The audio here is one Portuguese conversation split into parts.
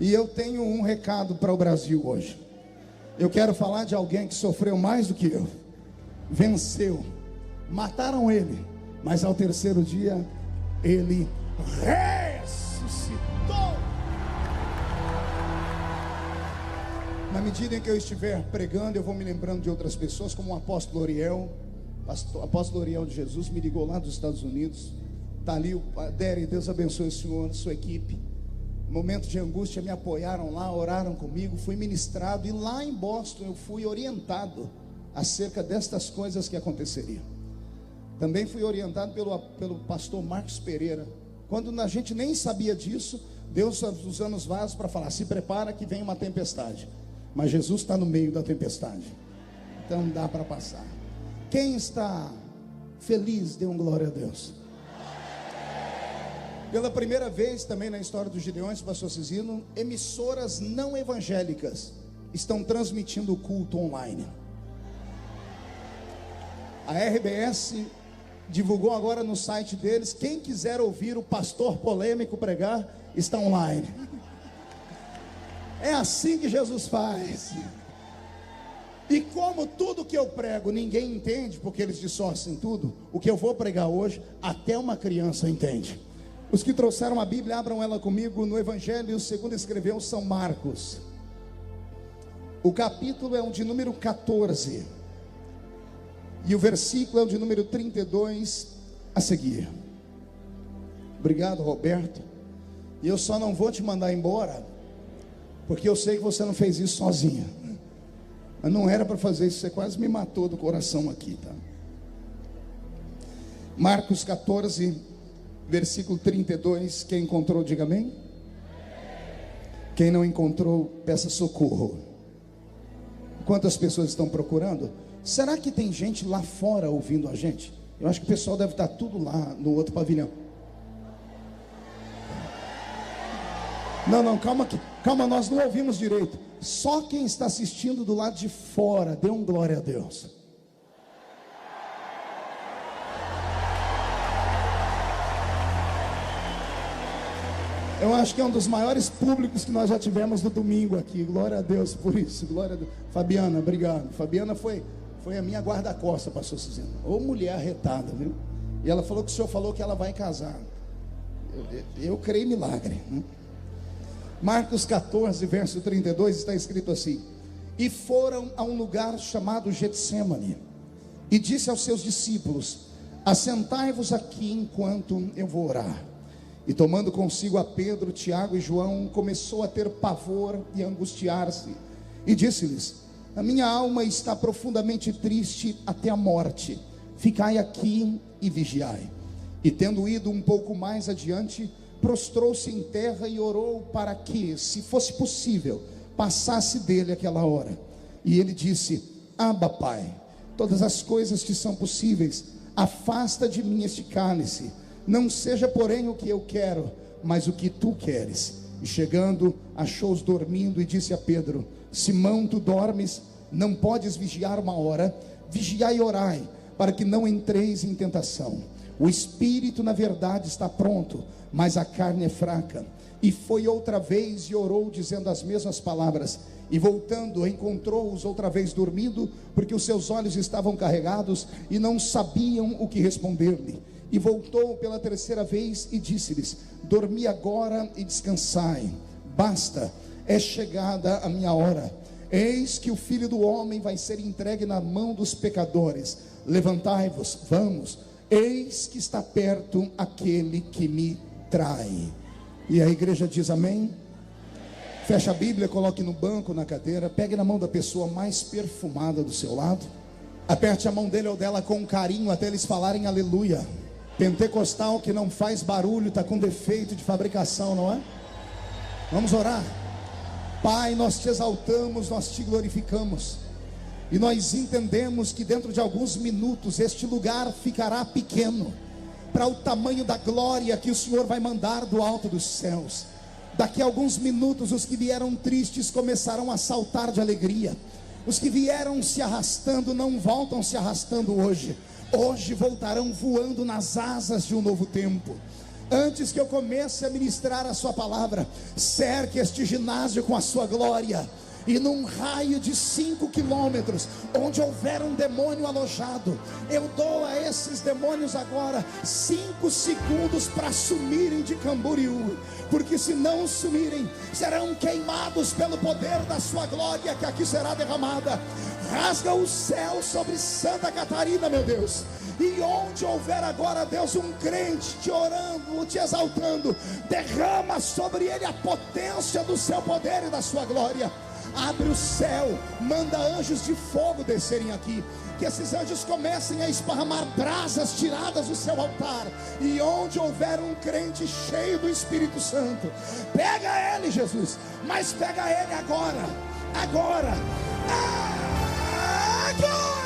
E eu tenho um recado para o Brasil hoje. Eu quero falar de alguém que sofreu mais do que eu. Venceu. Mataram ele, mas ao terceiro dia ele ressuscitou. Na medida em que eu estiver pregando, eu vou me lembrando de outras pessoas, como o apóstolo Oriel. O apóstolo Oriel de Jesus me ligou lá dos Estados Unidos. Está ali o Dere, Deus abençoe o senhor, sua equipe. Momento de angústia, me apoiaram lá, oraram comigo, fui ministrado. E lá em Boston eu fui orientado acerca destas coisas que aconteceriam. Também fui orientado pelo pastor Marcos Pereira. Quando a gente nem sabia disso, Deus usando os vasos para falar: se prepara que vem uma tempestade. Mas Jesus está no meio da tempestade, então dá para passar. Quem está feliz, dê glória a Deus. Pela primeira vez também na história dos Gideões, pastor Cizino, emissoras não evangélicas estão transmitindo o culto online. A RBS divulgou agora no site deles: quem quiser ouvir o pastor polêmico pregar, está online. É assim que Jesus faz. E como tudo que eu prego ninguém entende, porque eles distorcem tudo, o que eu vou pregar hoje, até uma criança entende. Os que trouxeram a Bíblia, abram ela comigo no Evangelho segundo escreveu São Marcos. O capítulo é o de número 14 e o versículo é o de número 32 a seguir. Obrigado, Roberto. E eu só não vou te mandar embora, porque eu sei que você não fez isso sozinha. Mas não era para fazer isso, você quase me matou do coração aqui, tá? Marcos 14, versículo 32, quem encontrou, diga amém. Quem não encontrou, peça socorro. Quantas pessoas estão procurando? Será que tem gente lá fora ouvindo a gente? Eu acho que o pessoal deve estar tudo lá no outro pavilhão. Não, calma, nós não ouvimos direito. Só quem está assistindo do lado de fora, dê glória a Deus. Eu acho que é um dos maiores públicos que nós já tivemos no domingo aqui. Glória a Deus por isso, glória a Deus. Fabiana, obrigado. Fabiana foi a minha guarda-costa, pastor Cizino. Ô mulher arretada, viu? E ela falou que o senhor falou que ela vai casar. Eu creio em milagre, né? Marcos 14, verso 32, está escrito assim: e foram a um lugar chamado Getsêmani, e disse aos seus discípulos: assentai-vos aqui enquanto eu vou orar. E tomando consigo a Pedro, Tiago e João, começou a ter pavor e angustiar-se, e disse-lhes: a minha alma está profundamente triste até a morte, ficai aqui e vigiai. E tendo ido um pouco mais adiante, prostrou-se em terra e orou para que, se fosse possível, passasse dele aquela hora. E ele disse: Abba, Pai, todas as coisas te são possíveis, afasta de mim este cálice, não seja porém o que eu quero, mas o que tu queres. E chegando, achou-os dormindo e disse a Pedro: Simão, tu dormes? Não podes vigiar uma hora? Vigiai e orai, para que não entreis em tentação. O espírito na verdade está pronto, mas a carne é fraca. E foi outra vez e orou, dizendo as mesmas palavras. E voltando, encontrou-os outra vez dormindo, porque os seus olhos estavam carregados e não sabiam o que responder-lhe. E voltou pela terceira vez e disse-lhes: dormi agora e descansai, basta, é chegada a minha hora. Eis que o Filho do Homem vai ser entregue na mão dos pecadores. Levantai-vos, vamos, eis que está perto aquele que me trai. E a igreja diz amém? Fecha a Bíblia, coloque no banco, na cadeira, pegue na mão da pessoa mais perfumada do seu lado, aperte a mão dele ou dela com carinho até eles falarem aleluia. Pentecostal que não faz barulho está com defeito de fabricação, não é? Vamos orar. Pai, nós te exaltamos, nós te glorificamos, e nós entendemos que dentro de alguns minutos este lugar ficará pequeno para o tamanho da glória que o Senhor vai mandar do alto dos céus. Daqui a alguns minutos os que vieram tristes começarão a saltar de alegria. Os que vieram se arrastando não voltam se arrastando hoje. Hoje voltarão voando nas asas de um novo tempo. Antes que eu comece a ministrar a sua palavra, cerque este ginásio com a sua glória. E num raio de 5 quilômetros, onde houver um demônio alojado, eu dou a esses demônios agora 5 segundos para sumirem de Camboriú. Porque se não sumirem, serão queimados pelo poder da sua glória que aqui será derramada. Rasga o céu sobre Santa Catarina, meu Deus. E onde houver agora, Deus, um crente te orando, te exaltando, derrama sobre ele a potência do seu poder e da sua glória. Abre o céu, manda anjos de fogo descerem aqui, que esses anjos comecem a esparramar brasas tiradas do seu altar. E onde houver um crente cheio do Espírito Santo, pega ele, Jesus, mas pega ele agora, agora, agora.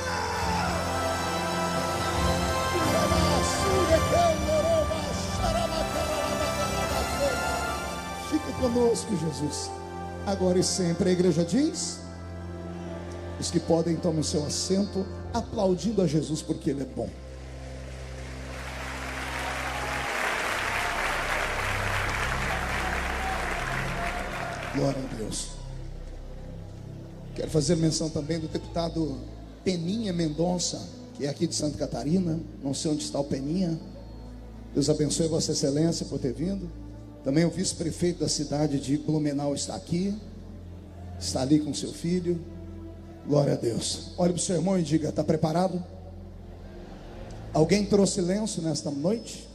Fica conosco, Jesus, agora e sempre. A igreja diz: os que podem, tomem o seu assento, aplaudindo a Jesus porque Ele é bom. Glória a Deus. Quero fazer menção também do deputado Peninha Mendonça, que é aqui de Santa Catarina. Não sei onde está o Peninha. Deus abençoe Vossa Excelência por ter vindo. Também o vice-prefeito da cidade de Blumenau está aqui, está ali com seu filho. Glória a Deus. Olhe para o seu irmão e diga: está preparado? Alguém trouxe lenço nesta noite?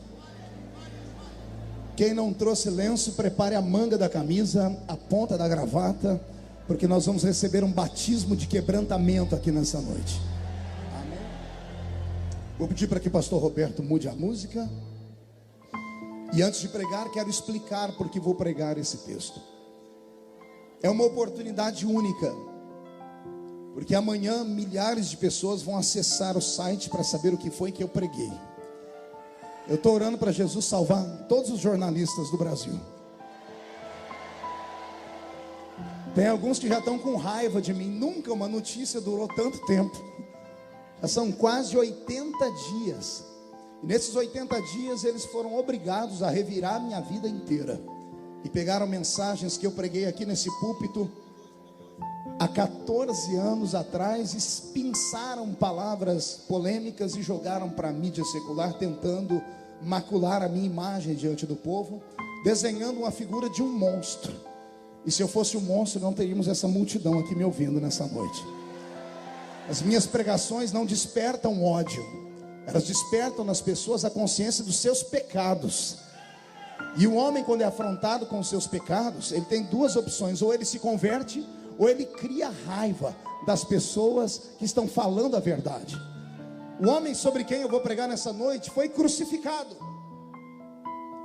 Quem não trouxe lenço, prepare a manga da camisa, a ponta da gravata, porque nós vamos receber um batismo de quebrantamento aqui nessa noite. Amém. Vou pedir para que o pastor Roberto mude a música. E antes de pregar, quero explicar porque vou pregar esse texto. É uma oportunidade única, porque amanhã milhares de pessoas vão acessar o site para saber o que foi que eu preguei. Eu estou orando para Jesus salvar todos os jornalistas do Brasil. Tem alguns que já estão com raiva de mim. Nunca uma notícia durou tanto tempo. Já são quase 80 dias. E nesses 80 dias eles foram obrigados a revirar minha vida inteira. E pegaram mensagens que eu preguei aqui nesse púlpito há 14 anos atrás, espinçaram palavras polêmicas e jogaram para a mídia secular, tentando macular a minha imagem diante do povo, desenhando uma figura de um monstro. E se eu fosse um monstro, não teríamos essa multidão aqui me ouvindo nessa noite. As minhas pregações não despertam ódio, elas despertam nas pessoas a consciência dos seus pecados. E o homem, quando é afrontado com os seus pecados, ele tem duas opções: ou ele se converte, ou ele cria raiva das pessoas que estão falando a verdade. O homem sobre quem eu vou pregar nessa noite foi crucificado,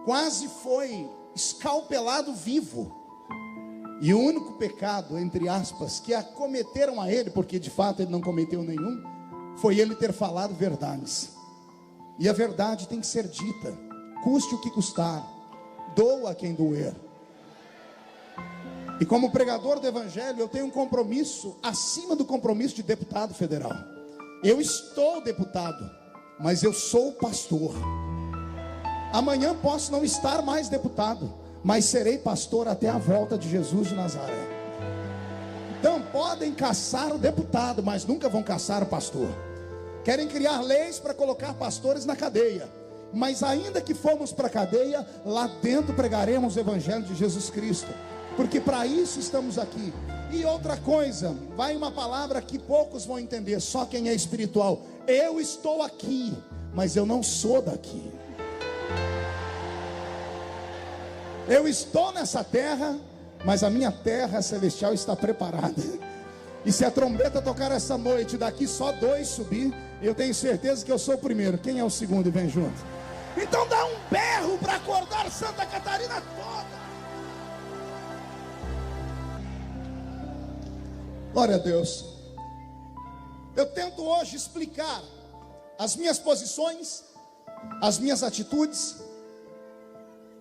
quase foi escalpelado vivo. E o único pecado, entre aspas, que acometeram a ele, porque de fato ele não cometeu nenhum, foi ele ter falado verdades. E a verdade tem que ser dita, custe o que custar, doa a quem doer. E como pregador do evangelho, eu tenho um compromisso acima do compromisso de deputado federal. Eu estou deputado, mas eu sou pastor. Amanhã posso não estar mais deputado, mas serei pastor até a volta de Jesus de Nazaré. Então podem caçar o deputado, mas nunca vão caçar o pastor. Querem criar leis para colocar pastores na cadeia, mas ainda que formos para a cadeia, lá dentro pregaremos o evangelho de Jesus Cristo, porque para isso estamos aqui. E outra coisa, vai uma palavra que poucos vão entender, só quem é espiritual: eu estou aqui, mas eu não sou daqui. Eu estou nessa terra, mas a minha terra celestial está preparada. E se a trombeta tocar essa noite, daqui só 2 subir, eu tenho certeza que eu sou o primeiro. Quem é o segundo? Vem junto. Então dá um berro para acordar Santa Catarina toda. Glória a Deus. Eu tento hoje explicar as minhas posições, as minhas atitudes.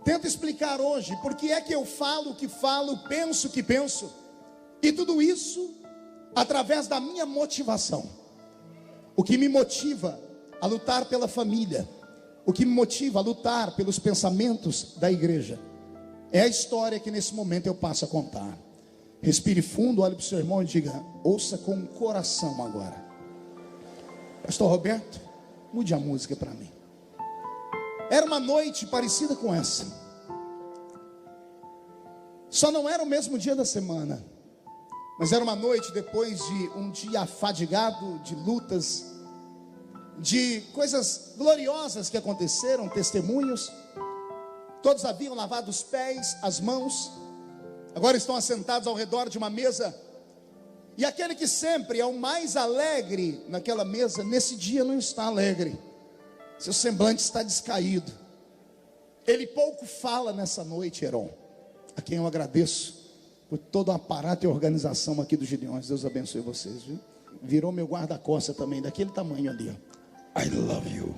Tento explicar hoje porque é que eu falo o que falo, penso o que penso. E tudo isso através da minha motivação. O que me motiva a lutar pela família, o que me motiva a lutar pelos pensamentos da igreja, é a história que nesse momento eu passo a contar. Respire fundo, olhe para o seu irmão e diga: ouça com o coração agora. Pastor Roberto, mude a música para mim. Era uma noite parecida com essa. Só não era o mesmo dia da semana, mas era uma noite depois de um dia afadigado, de lutas, de coisas gloriosas que aconteceram, testemunhos. Todos haviam lavado os pés, as mãos, agora estão assentados ao redor de uma mesa. E aquele que sempre é o mais alegre naquela mesa, nesse dia não está alegre. Seu semblante está descaído. Ele pouco fala nessa noite, Heron, a quem eu agradeço por todo o aparato e organização aqui dos Gideões. Deus abençoe vocês, viu? Virou meu guarda-costas também, daquele tamanho ali, ó. I love you.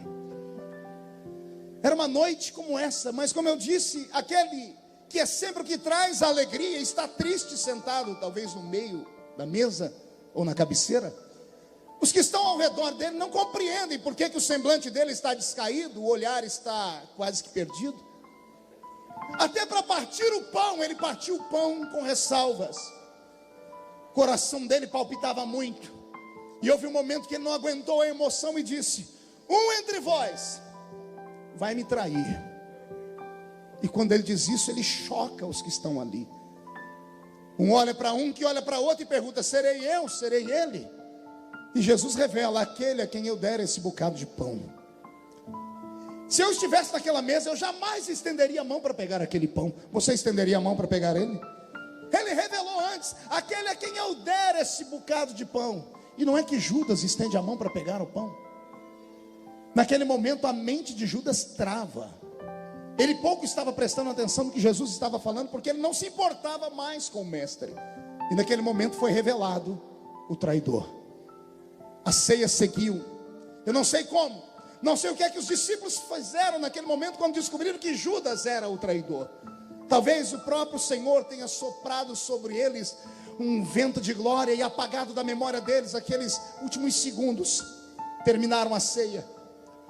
Era uma noite como essa, mas como eu disse, aquele que é sempre o que traz a alegria está triste, sentado talvez no meio da mesa ou na cabeceira. Os que estão ao redor dele não compreendem por que o semblante dele está descaído, o olhar está quase que perdido. Até para partir o pão, ele partiu o pão com ressalvas. O coração dele palpitava muito. E houve um momento que ele não aguentou a emoção e disse: um entre vós vai me trair. E quando ele diz isso, ele choca os que estão ali. Um olha para um, que olha para outro e pergunta: serei eu, serei ele? E Jesus revela: aquele a quem eu der esse bocado de pão. Se eu estivesse naquela mesa, eu jamais estenderia a mão para pegar aquele pão. Você estenderia a mão para pegar ele? Ele revelou antes: aquele a quem eu der esse bocado de pão. E não é que Judas estende a mão para pegar o pão. Naquele momento a mente de Judas trava. Ele pouco estava prestando atenção no que Jesus estava falando, porque ele não se importava mais com o mestre. E naquele momento foi revelado o traidor. A ceia seguiu. Eu não sei como, não sei o que é que os discípulos fizeram naquele momento quando descobriram que Judas era o traidor. Talvez o próprio Senhor tenha soprado sobre eles um vento de glória e apagado da memória deles aqueles últimos segundos. Terminaram a ceia.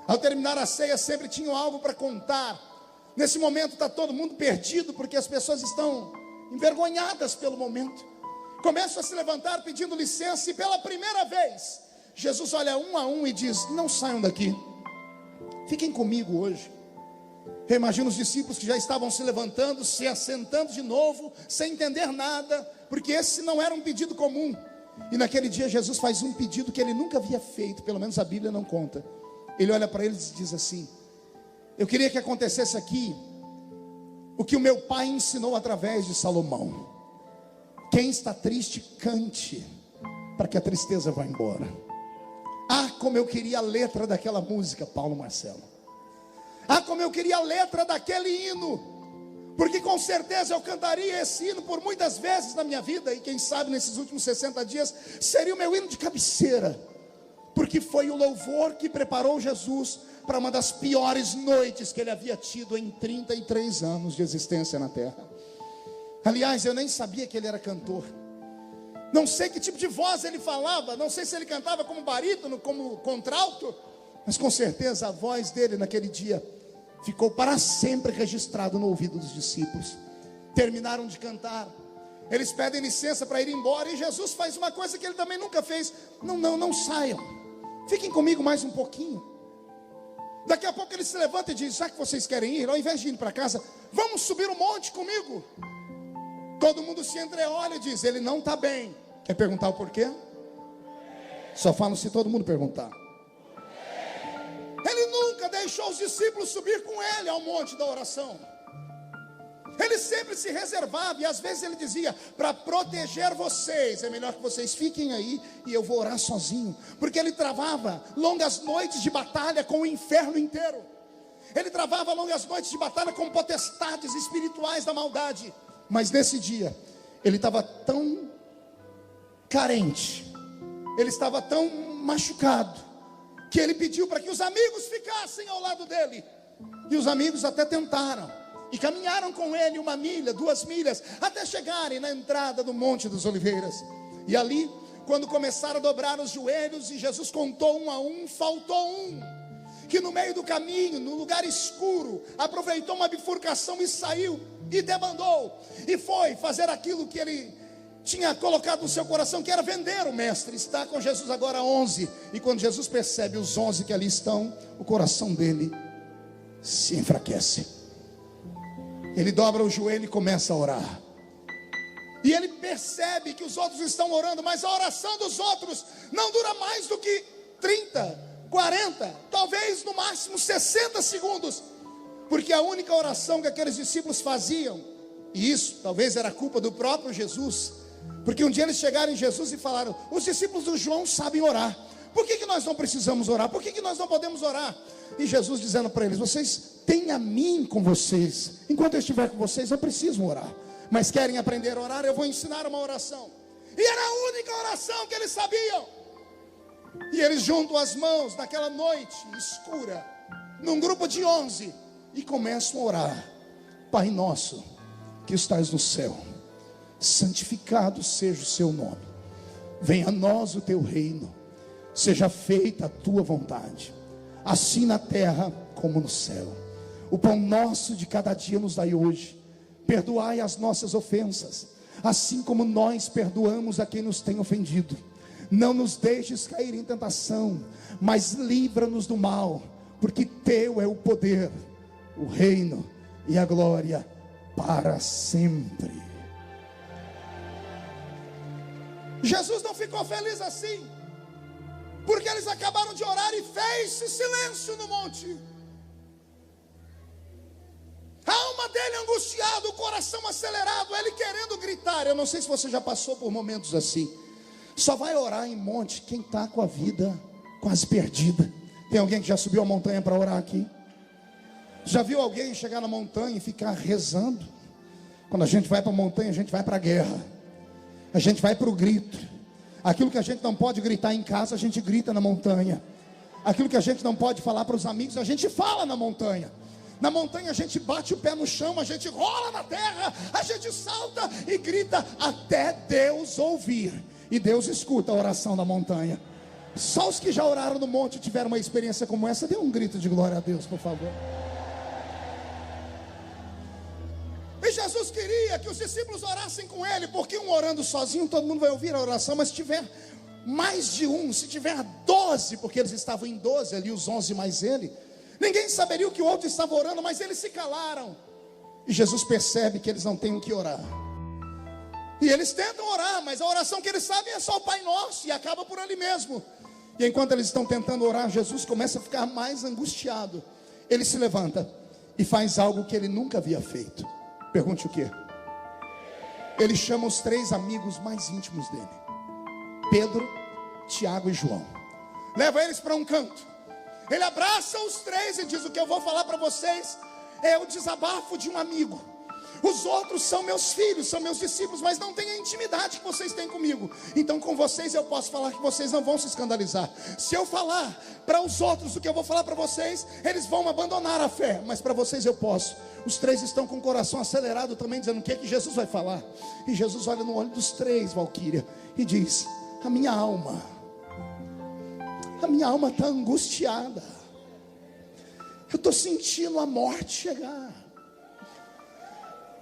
Ao terminar a ceia sempre tinham algo para contar. Nesse momento está todo mundo perdido, porque as pessoas estão envergonhadas pelo momento. Começam a se levantar pedindo licença, e pela primeira vez Jesus olha um a um e diz: não saiam daqui, fiquem comigo hoje. Eu imagino os discípulos que já estavam se levantando, se assentando de novo, sem entender nada, porque esse não era um pedido comum. E naquele dia Jesus faz um pedido que ele nunca havia feito, pelo menos a Bíblia não conta. Ele olha para eles e diz assim: eu queria que acontecesse aqui o que o meu pai ensinou através de Salomão. Quem está triste, cante, para que a tristeza vá embora. Ah, como eu queria a letra daquela música, Paulo Marcelo. Ah, como eu queria a letra daquele hino, porque com certeza eu cantaria esse hino por muitas vezes na minha vida. E quem sabe nesses últimos 60 dias seria o meu hino de cabeceira, porque foi o louvor que preparou Jesus para uma das piores noites que ele havia tido em 33 anos de existência na terra. Aliás, eu nem sabia que ele era cantor. Não sei que tipo de voz ele falava, não sei se ele cantava como barítono, como contralto, mas com certeza a voz dele naquele dia ficou para sempre registrado no ouvido dos discípulos. Terminaram de cantar, eles pedem licença para ir embora, e Jesus faz uma coisa que ele também nunca fez: não saiam, fiquem comigo mais um pouquinho. Daqui a pouco ele se levanta e diz: já que vocês querem ir, ao invés de ir para casa, vamos subir o monte comigo. Todo mundo se entreolha e diz: ele não está bem. Quer perguntar o porquê? Só falam se todo mundo perguntar. Ele nunca deixou os discípulos subir com ele ao monte da oração. Ele sempre se reservava, e às vezes ele dizia: para proteger vocês, é melhor que vocês fiquem aí e eu vou orar sozinho. Porque ele travava longas noites de batalha com o inferno inteiro. Ele travava longas noites de batalha com potestades espirituais da maldade. Mas nesse dia, ele estava tão carente, ele estava tão machucado, que ele pediu para que os amigos ficassem ao lado dele. E os amigos até tentaram, e caminharam com ele 1 milha, 2 milhas, até chegarem na entrada do Monte das Oliveiras. E ali, quando começaram a dobrar os joelhos e Jesus contou 1 a 1, faltou um, que no meio do caminho, no lugar escuro, aproveitou uma bifurcação e saiu e debandou, e foi fazer aquilo que ele tinha colocado no seu coração, que era vender o mestre. Está com Jesus agora 11, e quando Jesus percebe os 11 que ali estão, o coração dele se enfraquece. Ele dobra o joelho e começa a orar, e ele percebe que os outros estão orando, mas a oração dos outros não dura mais do que 30, 40, talvez no máximo 60 segundos, porque a única oração que aqueles discípulos faziam, e isso talvez era culpa do próprio Jesus, porque um dia eles chegaram em Jesus e falaram: os discípulos do João sabem orar, por que nós não precisamos orar? Por que nós não podemos orar? E Jesus dizendo para eles: vocês têm a mim com vocês, enquanto eu estiver com vocês eu preciso orar, mas querem aprender a orar? Eu vou ensinar uma oração. E era a única oração que eles sabiam. E eles juntam as mãos naquela noite escura, num grupo de 11, e começam a orar: Pai nosso que estás no céu, santificado seja o seu nome, venha a nós o teu reino, seja feita a tua vontade, assim na terra como no céu. O pão nosso de cada dia nos dai hoje, perdoai as nossas ofensas, assim como nós perdoamos a quem nos tem ofendido. Não nos deixes cair em tentação, mas livra-nos do mal, porque teu é o poder, o reino e a glória para sempre. Jesus não ficou feliz assim, porque eles acabaram de orar e fez-se silêncio no monte. A alma dele angustiada, o coração acelerado, ele querendo gritar. Eu não sei se você já passou por momentos assim. Só vai orar em monte quem está com a vida quase perdida. Tem alguém que já subiu a montanha para orar aqui? Já viu alguém chegar na montanha e ficar rezando? Quando a gente vai para a montanha, a gente vai para a guerra, a gente vai para o grito. Aquilo que a gente não pode gritar em casa, a gente grita na montanha. Aquilo que a gente não pode falar para os amigos, a gente fala na montanha. Na montanha a gente bate o pé no chão, a gente rola na terra, a gente salta e grita até Deus ouvir. E Deus escuta a oração da montanha. Só os que já oraram no monte tiveram uma experiência como essa. Dê um grito de glória a Deus, por favor. E Jesus queria que os discípulos orassem com ele, porque um orando sozinho, todo mundo vai ouvir a oração. Mas se tiver mais de um, se tiver 12, porque eles estavam em 12 ali, os 11 mais ele, ninguém saberia o que o outro estava orando, mas eles se calaram. E Jesus percebe que eles não têm o que orar. E eles tentam orar, mas a oração que eles sabem é só o Pai Nosso, e acaba por ali mesmo. E enquanto eles estão tentando orar, Jesus começa a ficar mais angustiado. Ele se levanta e faz algo que ele nunca havia feito. Pergunte o quê? Ele chama os 3 amigos mais íntimos dele, Pedro, Tiago e João. Leva eles para um canto. Ele abraça os 3 e diz: o que eu vou falar para vocês é o desabafo de um amigo. Os outros são meus filhos, são meus discípulos, mas não têm a intimidade que vocês têm comigo. Então com vocês eu posso falar que vocês não vão se escandalizar. Se eu falar para os outros o que eu vou falar para vocês, eles vão abandonar a fé, mas para vocês eu posso. Os 3 estão com o coração acelerado também, dizendo: o que é que Jesus vai falar? E Jesus olha no olho dos 3, Valquíria, e diz: a minha alma está angustiada. Eu estou sentindo a morte chegar.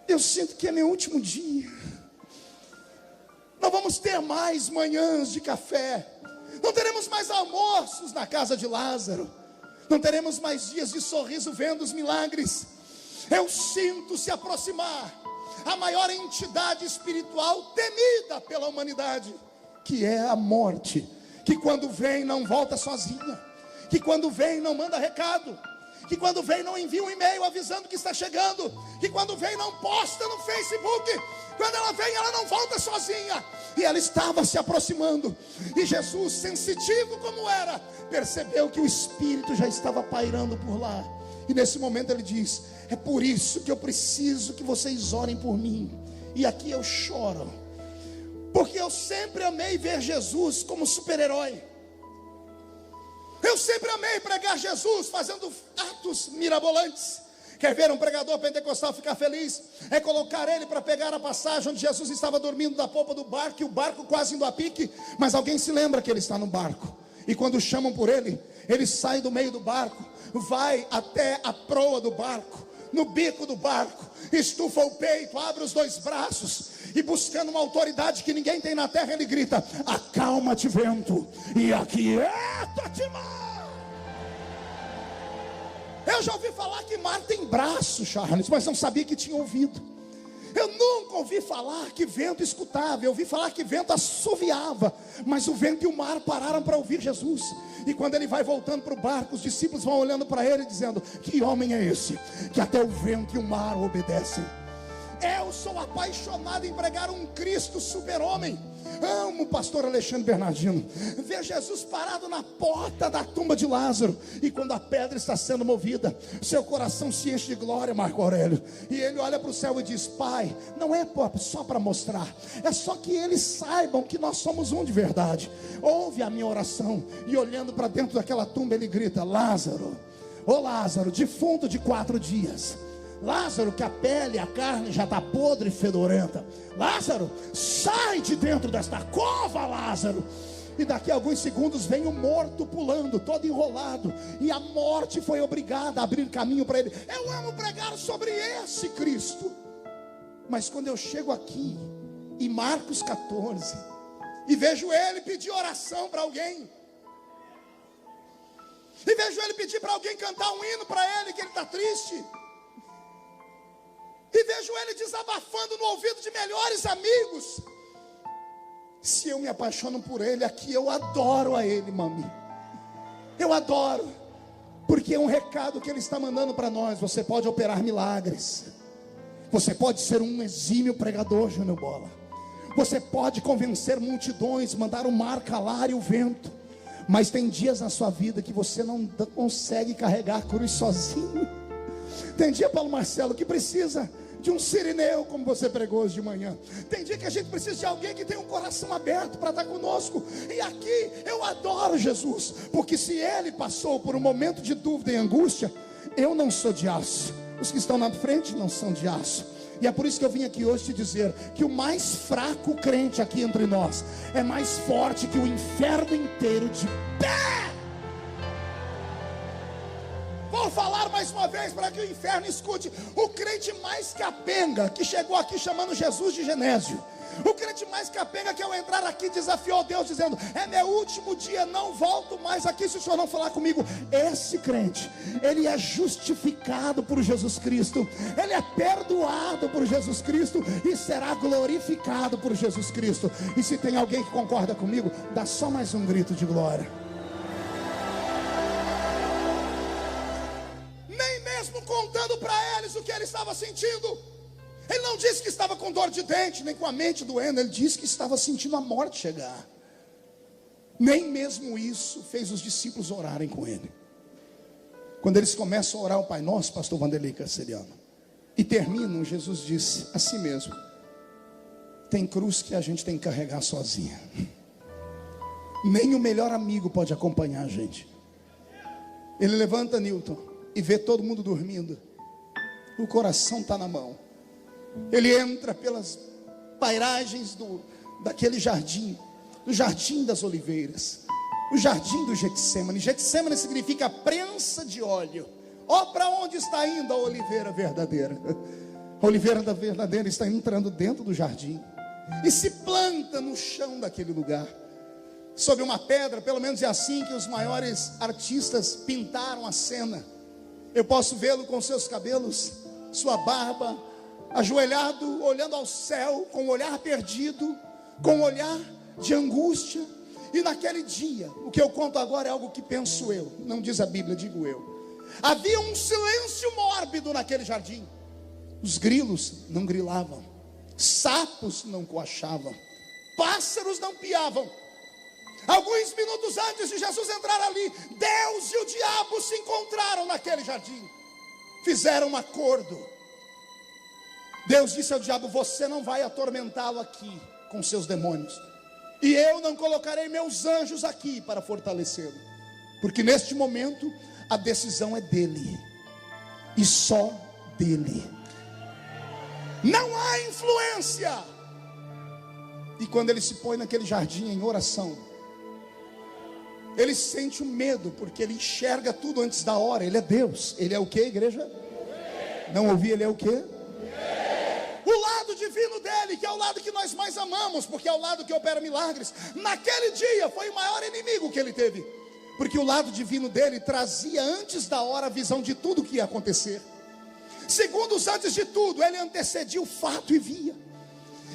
Eu sinto que é meu último dia. Não vamos ter mais manhãs de café. Não teremos mais almoços na casa de Lázaro. Não teremos mais dias de sorriso vendo os milagres. Eu sinto se aproximar a maior entidade espiritual temida pela humanidade, que é a morte. Que quando vem não volta sozinha. Que quando vem não manda recado. Que quando vem não envia um e-mail avisando que está chegando. Que quando vem não posta no Facebook. Quando ela vem, ela não volta sozinha. E ela estava se aproximando. E Jesus, sensitivo como era, percebeu que o Espírito já estava pairando por lá. E nesse momento ele diz: é por isso que eu preciso que vocês orem por mim. E aqui eu choro, porque eu sempre amei ver Jesus como super-herói. Eu sempre amei pregar Jesus fazendo atos mirabolantes. Quer ver um pregador pentecostal ficar feliz? É colocar ele para pegar a passagem onde Jesus estava dormindo na polpa do barco, e o barco quase indo a pique, mas alguém se lembra que ele está no barco. E quando chamam por ele, Ele sai do meio do barco, vai até a proa do barco, no bico do barco, estufa o peito, abre os dois braços, e buscando uma autoridade que ninguém tem na terra, ele grita: acalma-te, vento, e aquieta-te, mar. Eu já ouvi falar que mar tem braço, Charles, mas não sabia que tinha ouvido. Eu nunca ouvi falar que vento escutava. Eu ouvi falar que vento assoviava, mas o vento e o mar pararam para ouvir Jesus. E quando ele vai voltando para o barco, os discípulos vão olhando para ele dizendo: que homem é esse, que até o vento e o mar obedecem? Eu sou apaixonado em pregar um Cristo super-homem. Amo o pastor Alexandre Bernardino. Ver Jesus parado na porta da tumba de Lázaro, e quando a pedra está sendo movida, seu coração se enche de glória, Marco Aurélio. E ele olha para o céu e diz: Pai, não é só para mostrar, é só que eles saibam que nós somos um de verdade. Ouve a minha oração. E olhando para dentro daquela tumba, ele grita: Lázaro, ô Lázaro, defunto de 4 dias, Lázaro, que a pele, a carne já está podre e fedorenta, Lázaro, sai de dentro desta cova, Lázaro. E daqui a alguns segundos vem o morto pulando, todo enrolado, e a morte foi obrigada a abrir caminho para ele. Eu amo pregar sobre esse Cristo, mas quando eu chego aqui em Marcos 14 e vejo ele pedir oração para alguém, e vejo ele pedir para alguém cantar um hino para ele, que ele está triste, e vejo ele desabafando no ouvido de melhores amigos, se eu me apaixono por ele aqui, eu adoro a ele, mami. Eu adoro, porque é um recado que ele está mandando para nós. Você pode operar milagres, você pode ser um exímio pregador, Júnior Bola, você pode convencer multidões, mandar o mar calar e o vento, mas tem dias na sua vida que você não consegue carregar a cruz sozinho. Tem dia, Paulo Marcelo, que precisa de um sirineu, como você pregou hoje de manhã. Tem dia que a gente precisa de alguém que tem um coração aberto para estar conosco. E aqui eu adoro Jesus, porque se ele passou por um momento de dúvida e angústia, eu não sou de aço, os que estão na frente não são de aço. E é por isso que eu vim aqui hoje te dizer que o mais fraco crente aqui entre nós é mais forte que o inferno inteiro de pé. Vou falar mais uma vez para que o inferno escute. O crente mais capenga que chegou aqui chamando Jesus de Genésio, o crente mais capenga que ao entrar aqui desafiou Deus dizendo: é meu último dia, não volto mais aqui se o senhor não falar comigo. Esse crente, ele é justificado por Jesus Cristo, ele é perdoado por Jesus Cristo e será glorificado por Jesus Cristo. E se tem alguém que concorda comigo, dá só mais um grito de glória. Contando para eles o que ele estava sentindo, ele não disse que estava com dor de dente, nem com a mente doendo, ele disse que estava sentindo a morte chegar. Nem mesmo isso fez os discípulos orarem com ele. Quando eles começam a orar o Pai Nosso, pastor Vanderlei Carceriano, e terminam, Jesus disse assim mesmo: tem cruz que a gente tem que carregar sozinha, nem o melhor amigo pode acompanhar a gente. Ele levanta Newton e vê todo mundo dormindo, o coração está na mão. Ele entra pelas pairagens daquele jardim, do Jardim das Oliveiras, o jardim do Getsemane. Getsemane significa prensa de óleo. Ó, para onde está indo a oliveira verdadeira? A oliveira da verdadeira está entrando dentro do jardim e se planta no chão daquele lugar, sobre uma pedra. Pelo menos é assim que os maiores artistas pintaram a cena. Eu posso vê-lo com seus cabelos, sua barba, ajoelhado, olhando ao céu, com um olhar perdido, com um olhar de angústia. E naquele dia, o que eu conto agora é algo que penso eu, não diz a Bíblia, digo eu. Havia um silêncio mórbido naquele jardim. Os grilos não grilavam, sapos não coachavam, pássaros não piavam. Alguns minutos antes de Jesus entrar ali, Deus e o diabo se encontraram naquele jardim, fizeram um acordo. Deus disse ao diabo: você não vai atormentá-lo aqui com seus demônios, e eu não colocarei meus anjos aqui para fortalecê-lo, porque neste momento a decisão é dele, e só dele. Não há influência. E quando ele se põe naquele jardim em oração, Ele sente o medo, porque ele enxerga tudo antes da hora. Ele é Deus. Ele é o que, igreja? Não ouvi, ele é o que? O lado divino dele, que é o lado que nós mais amamos, porque é o lado que opera milagres. Naquele dia foi o maior inimigo que ele teve, porque o lado divino dele trazia antes da hora a visão de tudo que ia acontecer. Segundos antes de tudo, ele antecedia o fato e via.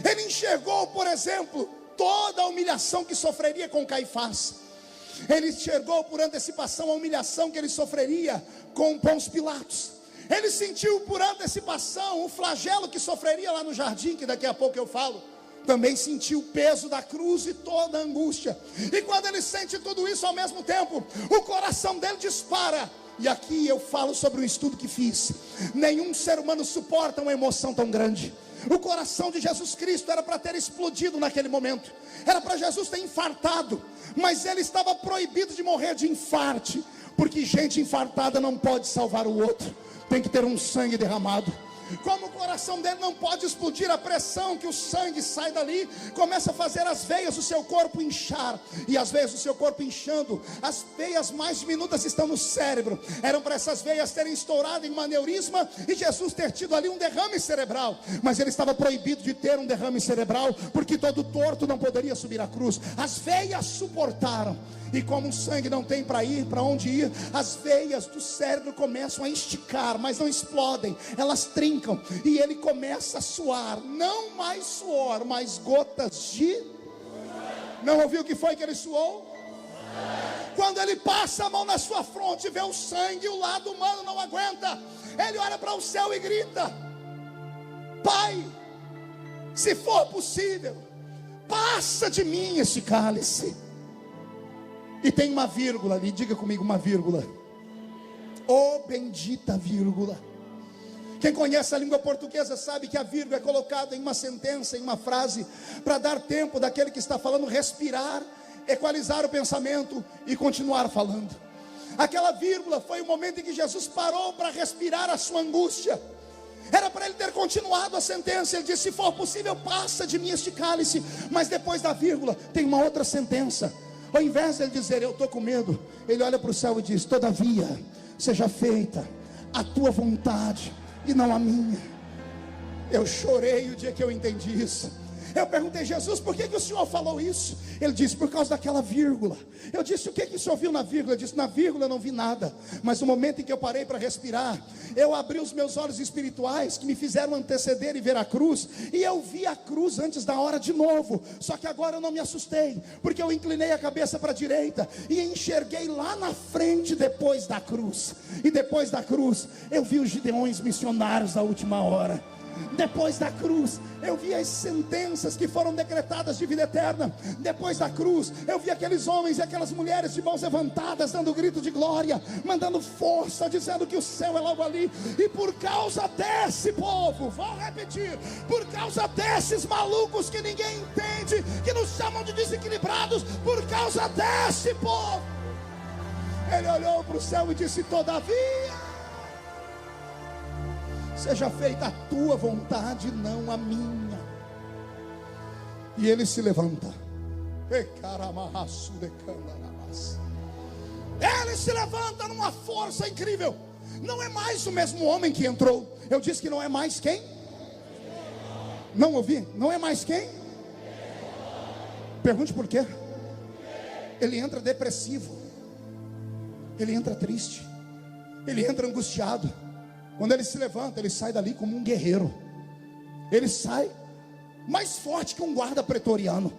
Ele enxergou, por exemplo, toda a humilhação que sofreria com Caifás. Ele enxergou por antecipação a humilhação que ele sofreria com Pôncio Pilatos. Ele sentiu por antecipação o flagelo que sofreria lá no jardim, que daqui a pouco eu falo. Também sentiu o peso da cruz e toda a angústia. E quando ele sente tudo isso ao mesmo tempo, o coração dele dispara. E aqui eu falo sobre um estudo que fiz. Nenhum ser humano suporta uma emoção tão grande. O coração de Jesus Cristo era para ter explodido naquele momento. Era para Jesus ter infartado. Mas ele estava proibido de morrer de infarte, porque gente infartada não pode salvar o outro. Tem que ter um sangue derramado. Como o coração dele não pode explodir, a pressão que o sangue sai dali começa a fazer as veias do seu corpo inchar. E as veias do seu corpo inchando, as veias mais diminutas estão no cérebro. Eram para essas veias terem estourado em um aneurisma e Jesus ter tido ali um derrame cerebral. Mas ele estava proibido de ter um derrame cerebral, porque todo torto não poderia subir à cruz. As veias suportaram. E como o sangue não tem para ir, para onde ir, as veias do cérebro começam a esticar, mas não explodem, elas trincam. E ele começa a suar, não mais suor, mas gotas de... Não ouviu o que foi que ele suou? Quando ele passa a mão na sua fronte, vê o sangue, o lado humano não aguenta. Ele olha para o céu e grita: Pai, se for possível, passa de mim esse cálice. E tem uma vírgula ali, diga comigo, uma vírgula. Oh, bendita vírgula. Quem conhece a língua portuguesa sabe que a vírgula é colocada em uma sentença, em uma frase, para dar tempo daquele que está falando respirar, equalizar o pensamento e continuar falando. Aquela vírgula foi o momento em que Jesus parou para respirar a sua angústia. Era para ele ter continuado a sentença. Ele disse: se for possível, passa de mim este cálice. Mas depois da vírgula tem uma outra sentença. Ao invés de ele dizer: eu estou com medo, ele olha para o céu e diz: todavia, seja feita a tua vontade e não a minha. Eu chorei o dia que eu entendi isso. Eu perguntei: Jesus, por que o senhor falou isso? Ele disse: por causa daquela vírgula. Eu disse: o que o senhor viu na vírgula? Ele disse: na vírgula eu não vi nada, mas no momento em que eu parei para respirar, eu abri os meus olhos espirituais, que me fizeram anteceder e ver a cruz, e eu vi a cruz antes da hora de novo. Só que agora eu não me assustei, porque eu inclinei a cabeça para a direita e enxerguei lá na frente, depois da cruz. E depois da cruz eu vi os gideões missionários da última hora. Depois da cruz eu vi as sentenças que foram decretadas de vida eterna. Depois da cruz eu vi aqueles homens e aquelas mulheres de mãos levantadas, dando grito de glória, mandando força, dizendo que o céu é logo ali. E por causa desse povo, vou repetir, por causa desses malucos que ninguém entende, que nos chamam de desequilibrados, por causa desse povo, ele olhou para o céu e disse: todavia, seja feita a tua vontade, não a minha. E ele se levanta. Ele se levanta numa força incrível. Não é mais o mesmo homem que entrou. Eu disse que não é mais quem? Não ouvi? Não é mais quem? Pergunte por quê. Ele entra depressivo, ele entra triste, ele entra angustiado. Quando ele se levanta, ele sai dali como um guerreiro. Ele sai mais forte que um guarda pretoriano.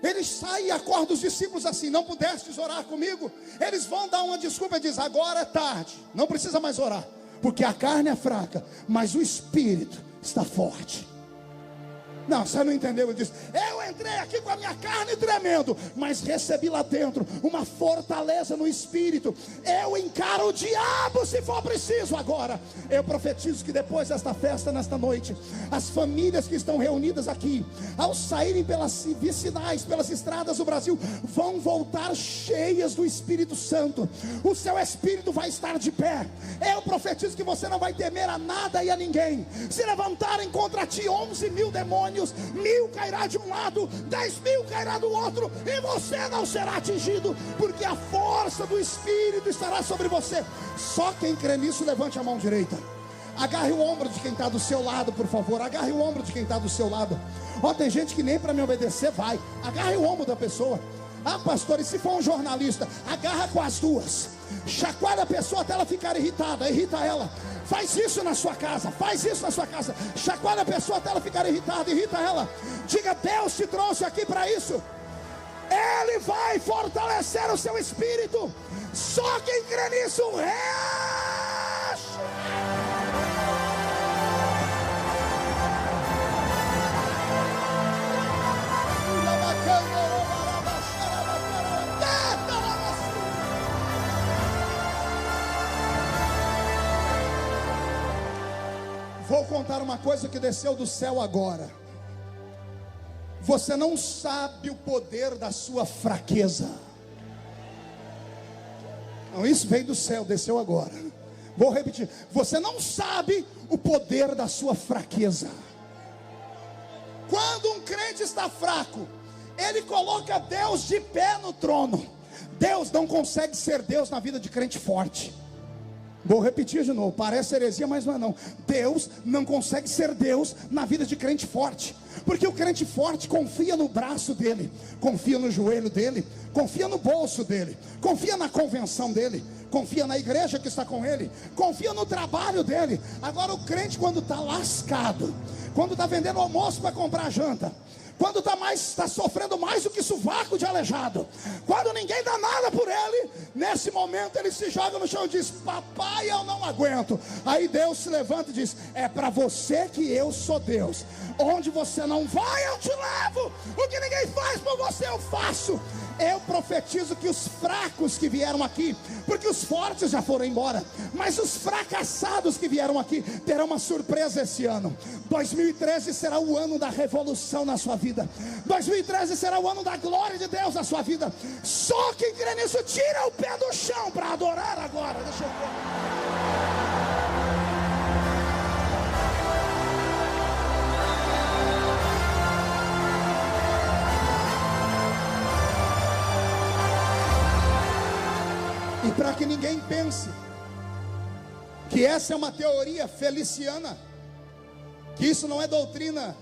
Ele sai e acorda os discípulos assim: não pudestes orar comigo? Eles vão dar uma desculpa e diz: agora é tarde, não precisa mais orar, porque a carne é fraca, mas o espírito está forte. Não, você não entendeu. Ele diz: eu entrei aqui com a minha carne tremendo, mas recebi lá dentro uma fortaleza no espírito. Eu encaro o diabo se for preciso. Agora eu profetizo que depois desta festa, nesta noite, as famílias que estão reunidas aqui, ao saírem pelas vicinais, pelas estradas do Brasil, vão voltar cheias do Espírito Santo. O seu espírito vai estar de pé. Eu profetizo que você não vai temer a nada e a ninguém. Se levantarem contra ti 11 mil demônios, demônios, 1000 cairá de um lado, 10.000 cairá do outro, e você não será atingido, porque a força do Espírito estará sobre você. Só quem crê nisso, levante a mão direita. Agarre o ombro de quem está do seu lado, por favor. Agarre o ombro de quem está do seu lado. Ó, tem gente que nem para me obedecer vai. Agarre o ombro da pessoa. Ah, pastor, e se for um jornalista? Agarra com as duas. Chacoalha a pessoa até ela ficar irritada. Irrita ela. Faz isso na sua casa. Faz isso na sua casa. Chacoalha a pessoa até ela ficar irritada. Irrita ela. Diga: Deus te trouxe aqui para isso. Ele vai fortalecer o seu espírito. Só quem crê nisso reage. Vou contar uma coisa que desceu do céu agora. Você não sabe o poder da sua fraqueza. Não, isso veio do céu, desceu agora. Vou repetir. Você não sabe o poder da sua fraqueza. Quando um crente está fraco, ele coloca Deus de pé no trono. Deus não consegue ser Deus na vida de crente forte. Vou repetir de novo, parece heresia, mas não é não. Deus não consegue ser Deus na vida de crente forte, porque o crente forte confia no braço dele, confia no joelho dele, confia no bolso dele, confia na convenção dele, confia na igreja que está com ele, confia no trabalho dele. Agora o crente, quando está lascado, quando está vendendo almoço para comprar janta, quando está sofrendo mais do que sovaco de aleijado, quando ninguém dá nada por ele, nesse momento ele se joga no chão e diz: papai, eu não aguento. Aí Deus se levanta e diz: é para você que eu sou Deus. Onde você não vai, eu te levo. O que ninguém faz por você, eu faço. Eu profetizo que os fracos que vieram aqui, porque os fortes já foram embora, mas os fracassados que vieram aqui terão uma surpresa esse ano. 2013 será o ano da revolução na sua vida. 2013 será o ano da glória de Deus na sua vida. Só quem crê nisso, tira o pé do chão para adorar agora. Deixa eu ver. E para que ninguém pense que essa é uma teoria feliciana, que isso não é doutrina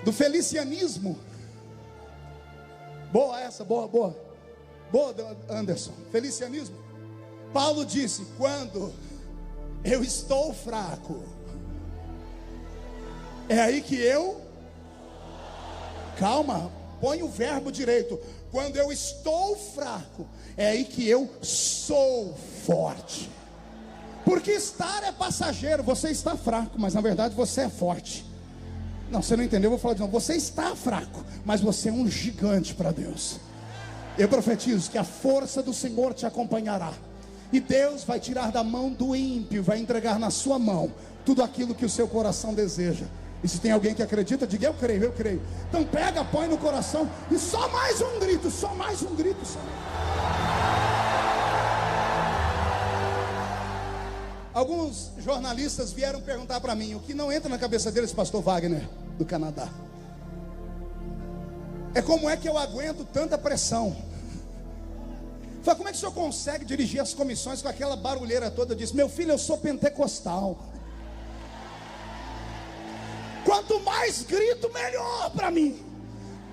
do felicianismo. Boa essa, boa Anderson. Felicianismo. Paulo disse: quando eu estou fraco, é aí que eu... Calma, põe o verbo direito. Quando eu estou fraco, é aí que eu sou forte. Porque estar é passageiro. Você está fraco, mas na verdade você é forte. Não, você não entendeu, eu vou falar de novo. Você está fraco, mas você é um gigante para Deus. Eu profetizo que a força do Senhor te acompanhará, e Deus vai tirar da mão do ímpio, vai entregar na sua mão tudo aquilo que o seu coração deseja. E se tem alguém que acredita, diga: eu creio, eu creio. Então pega, põe no coração, e só mais um grito, só mais um grito, só. Alguns jornalistas vieram perguntar para mim, o que não entra na cabeça deles, pastor Wagner, do Canadá, é como é que eu aguento tanta pressão. Falei: como é que o senhor consegue dirigir as comissões com aquela barulheira toda? Eu disse: meu filho, eu sou pentecostal. Quanto mais grito, melhor para mim.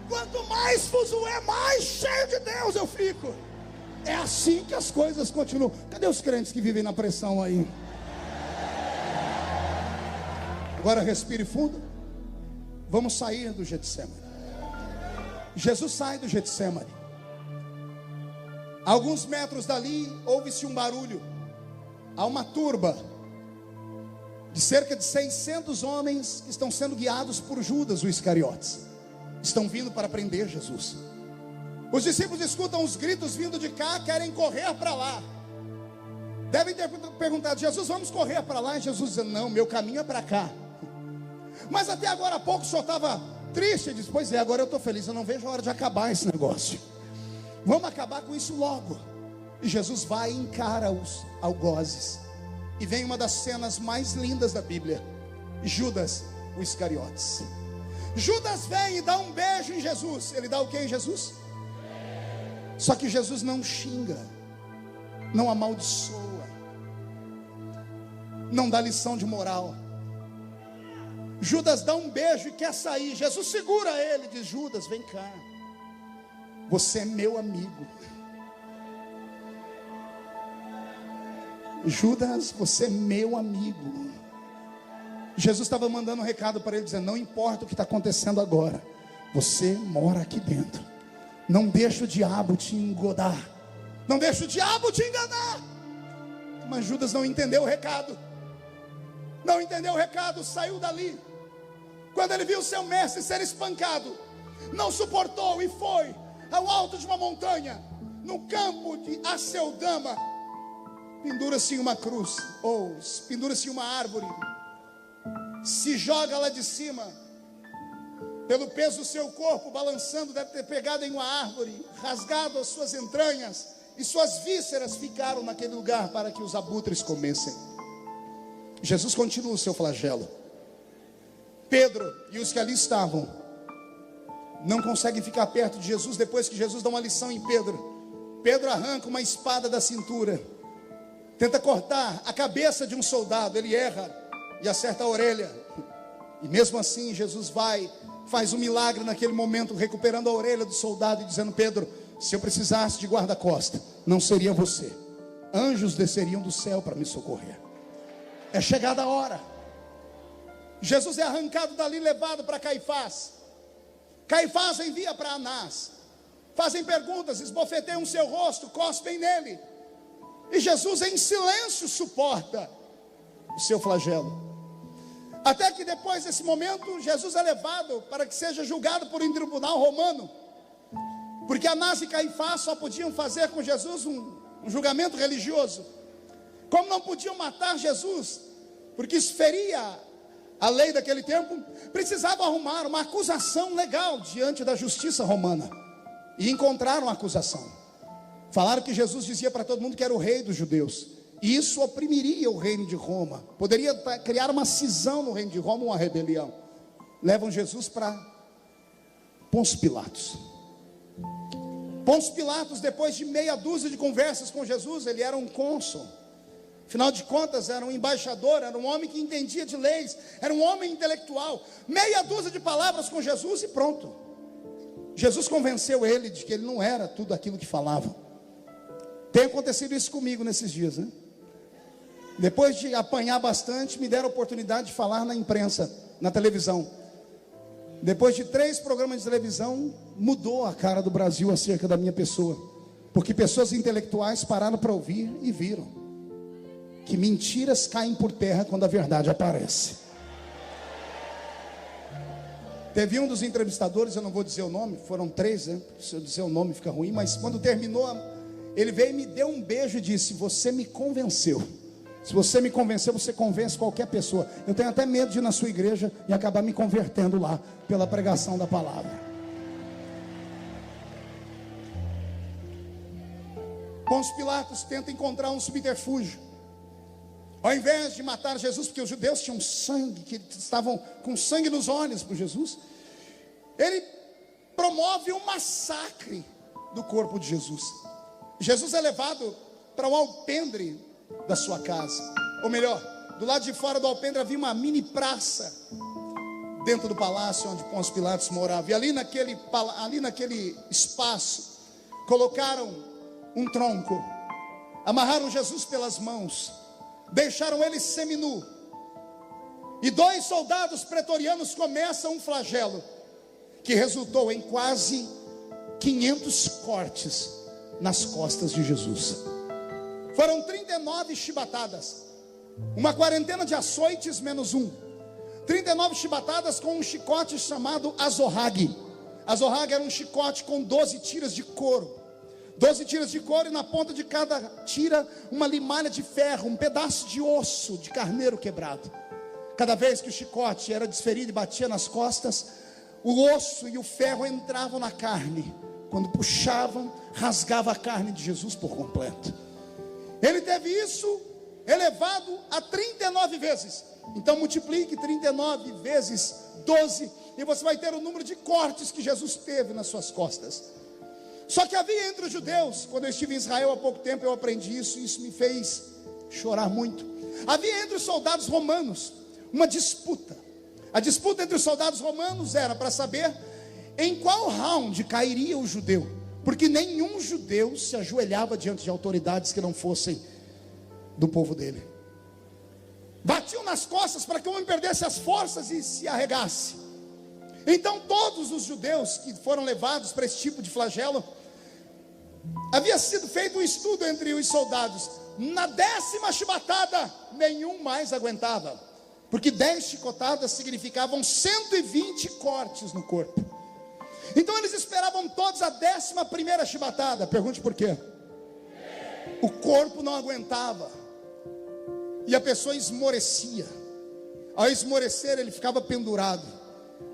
Quanto mais fuzuê, mais cheio de Deus eu fico. É assim que as coisas continuam. Cadê os crentes que vivem na pressão aí? Agora respire fundo. Vamos sair do Getsemane. Jesus sai do Getsemane. A alguns metros dali, ouve-se um barulho. Há uma turba de cerca de 600 homens que estão sendo guiados por Judas, o Iscariotes. Estão vindo para prender Jesus. Os discípulos escutam os gritos vindo de cá, querem correr para lá. Devem ter perguntado: Jesus, vamos correr para lá? E Jesus diz: não, meu caminho é para cá. Mas até agora há pouco o senhor estava triste. Ele diz: pois é, agora eu estou feliz, eu não vejo a hora de acabar esse negócio. Vamos acabar com isso logo. E Jesus vai e encara os algozes. E vem uma das cenas mais lindas da Bíblia. Judas o Iscariotes. Judas vem e dá um beijo em Jesus. Ele dá o que em Jesus? Só que Jesus não xinga, não amaldiçoa, não dá lição de moral. Judas dá um beijo e quer sair. Jesus segura ele e diz: Judas, vem cá, você é meu amigo. Judas, você é meu amigo. Jesus estava mandando um recado para ele, dizendo: não importa o que está acontecendo agora, você mora aqui dentro. Não deixa o diabo te engodar, não deixa o diabo te enganar. Mas Judas não entendeu o recado, não entendeu o recado, saiu dali. Quando ele viu seu mestre ser espancado, não suportou e foi ao alto de uma montanha, no campo de Aceldama. Pendura-se em uma cruz, ou pendura-se em uma árvore, se joga lá de cima, pelo peso do seu corpo balançando, deve ter pegado em uma árvore, rasgado as suas entranhas, e suas vísceras ficaram naquele lugar para que os abutres comessem. Jesus continua o seu flagelo. Pedro e os que ali estavam não conseguem ficar perto de Jesus. Depois que Jesus dá uma lição em Pedro, Pedro arranca uma espada da cintura, tenta cortar a cabeça de um soldado. Ele erra e acerta a orelha. E mesmo assim Jesus faz um milagre naquele momento, recuperando a orelha do soldado e dizendo: Pedro, se eu precisasse de guarda-costa, não seria você, anjos desceriam do céu para me socorrer. É chegada a hora. Jesus é arrancado dali, levado para Caifás. Caifás envia para Anás. Fazem perguntas, esbofeteiam o seu rosto, cospem nele. E Jesus em silêncio suporta o seu flagelo. Até que depois desse momento, Jesus é levado para que seja julgado por um tribunal romano. Porque Anás e Caifás só podiam fazer com Jesus um julgamento religioso. Como não podiam matar Jesus, porque isso feria a lei daquele tempo, precisavam arrumar uma acusação legal diante da justiça romana. E encontraram a acusação. Falaram que Jesus dizia para todo mundo que era o rei dos judeus. E isso oprimiria o reino de Roma. Poderia criar uma cisão no reino de Roma, uma rebelião. Levam Jesus para Pôncio Pilatos. Pôncio Pilatos, depois de meia dúzia de conversas com Jesus, ele era um cônsul. Afinal de contas, era um embaixador, era um homem que entendia de leis, era um homem intelectual. Meia dúzia de palavras com Jesus e pronto. Jesus convenceu ele de que ele não era tudo aquilo que falava. Tem acontecido isso comigo nesses dias, né? Depois de apanhar bastante, me deram a oportunidade de falar na imprensa, na televisão. Depois de 3 programas de televisão, mudou a cara do Brasil acerca da minha pessoa. Porque pessoas intelectuais pararam para ouvir e viram que mentiras caem por terra quando a verdade aparece. Teve um dos entrevistadores, eu não vou dizer o nome, foram 3, né? Se eu dizer o nome fica ruim, mas quando terminou, ele veio e me deu um beijo e disse: você me convenceu. Se você me convenceu, você convence qualquer pessoa. Eu tenho até medo de ir na sua igreja e acabar me convertendo lá, pela pregação da palavra. Pôncio Pilatos tenta encontrar um subterfúgio. Ao invés de matar Jesus, porque os judeus tinham sangue, que estavam com sangue nos olhos por Jesus, ele promove um massacre do corpo de Jesus. Jesus é levado para o alpendre da sua casa, ou melhor, do lado de fora do alpendre havia uma mini praça dentro do palácio onde Pôncio Pilatos morava. E ali naquele espaço colocaram um tronco, amarraram Jesus pelas mãos, deixaram ele seminu, e 2 soldados pretorianos começam um flagelo que resultou em quase 500 cortes nas costas de Jesus. Foram 39 chibatadas, uma quarentena de açoites menos 1, 39 chibatadas com um chicote chamado azorrague. Azorrague era um chicote com 12 tiras de couro. 12 tiras de couro, e na ponta de cada tira uma limalha de ferro, um pedaço de osso de carneiro quebrado. Cada vez que o chicote era desferido e batia nas costas, o osso e o ferro entravam na carne. Quando puxavam, rasgava a carne de Jesus por completo. Ele teve isso elevado a 39 vezes. Então multiplique 39 vezes 12 e você vai ter o número de cortes que Jesus teve nas suas costas. Só que havia entre os judeus, quando eu estive em Israel há pouco tempo eu aprendi isso, e isso me fez chorar muito. Havia entre os soldados romanos uma disputa. A disputa entre os soldados romanos era para saber em qual round cairia o judeu, porque nenhum judeu se ajoelhava diante de autoridades que não fossem do povo dele. Batiam nas costas para que o homem perdesse as forças e se arregasse. Então todos os judeus que foram levados para esse tipo de flagelo, havia sido feito um estudo entre os soldados. Na 10ª chibatada, nenhum mais aguentava, porque 10 chicotadas significavam 120 cortes no corpo. Então eles esperavam todos a 11ª chibatada. Pergunte por quê? O corpo não aguentava e a pessoa esmorecia. Ao esmorecer ele ficava pendurado.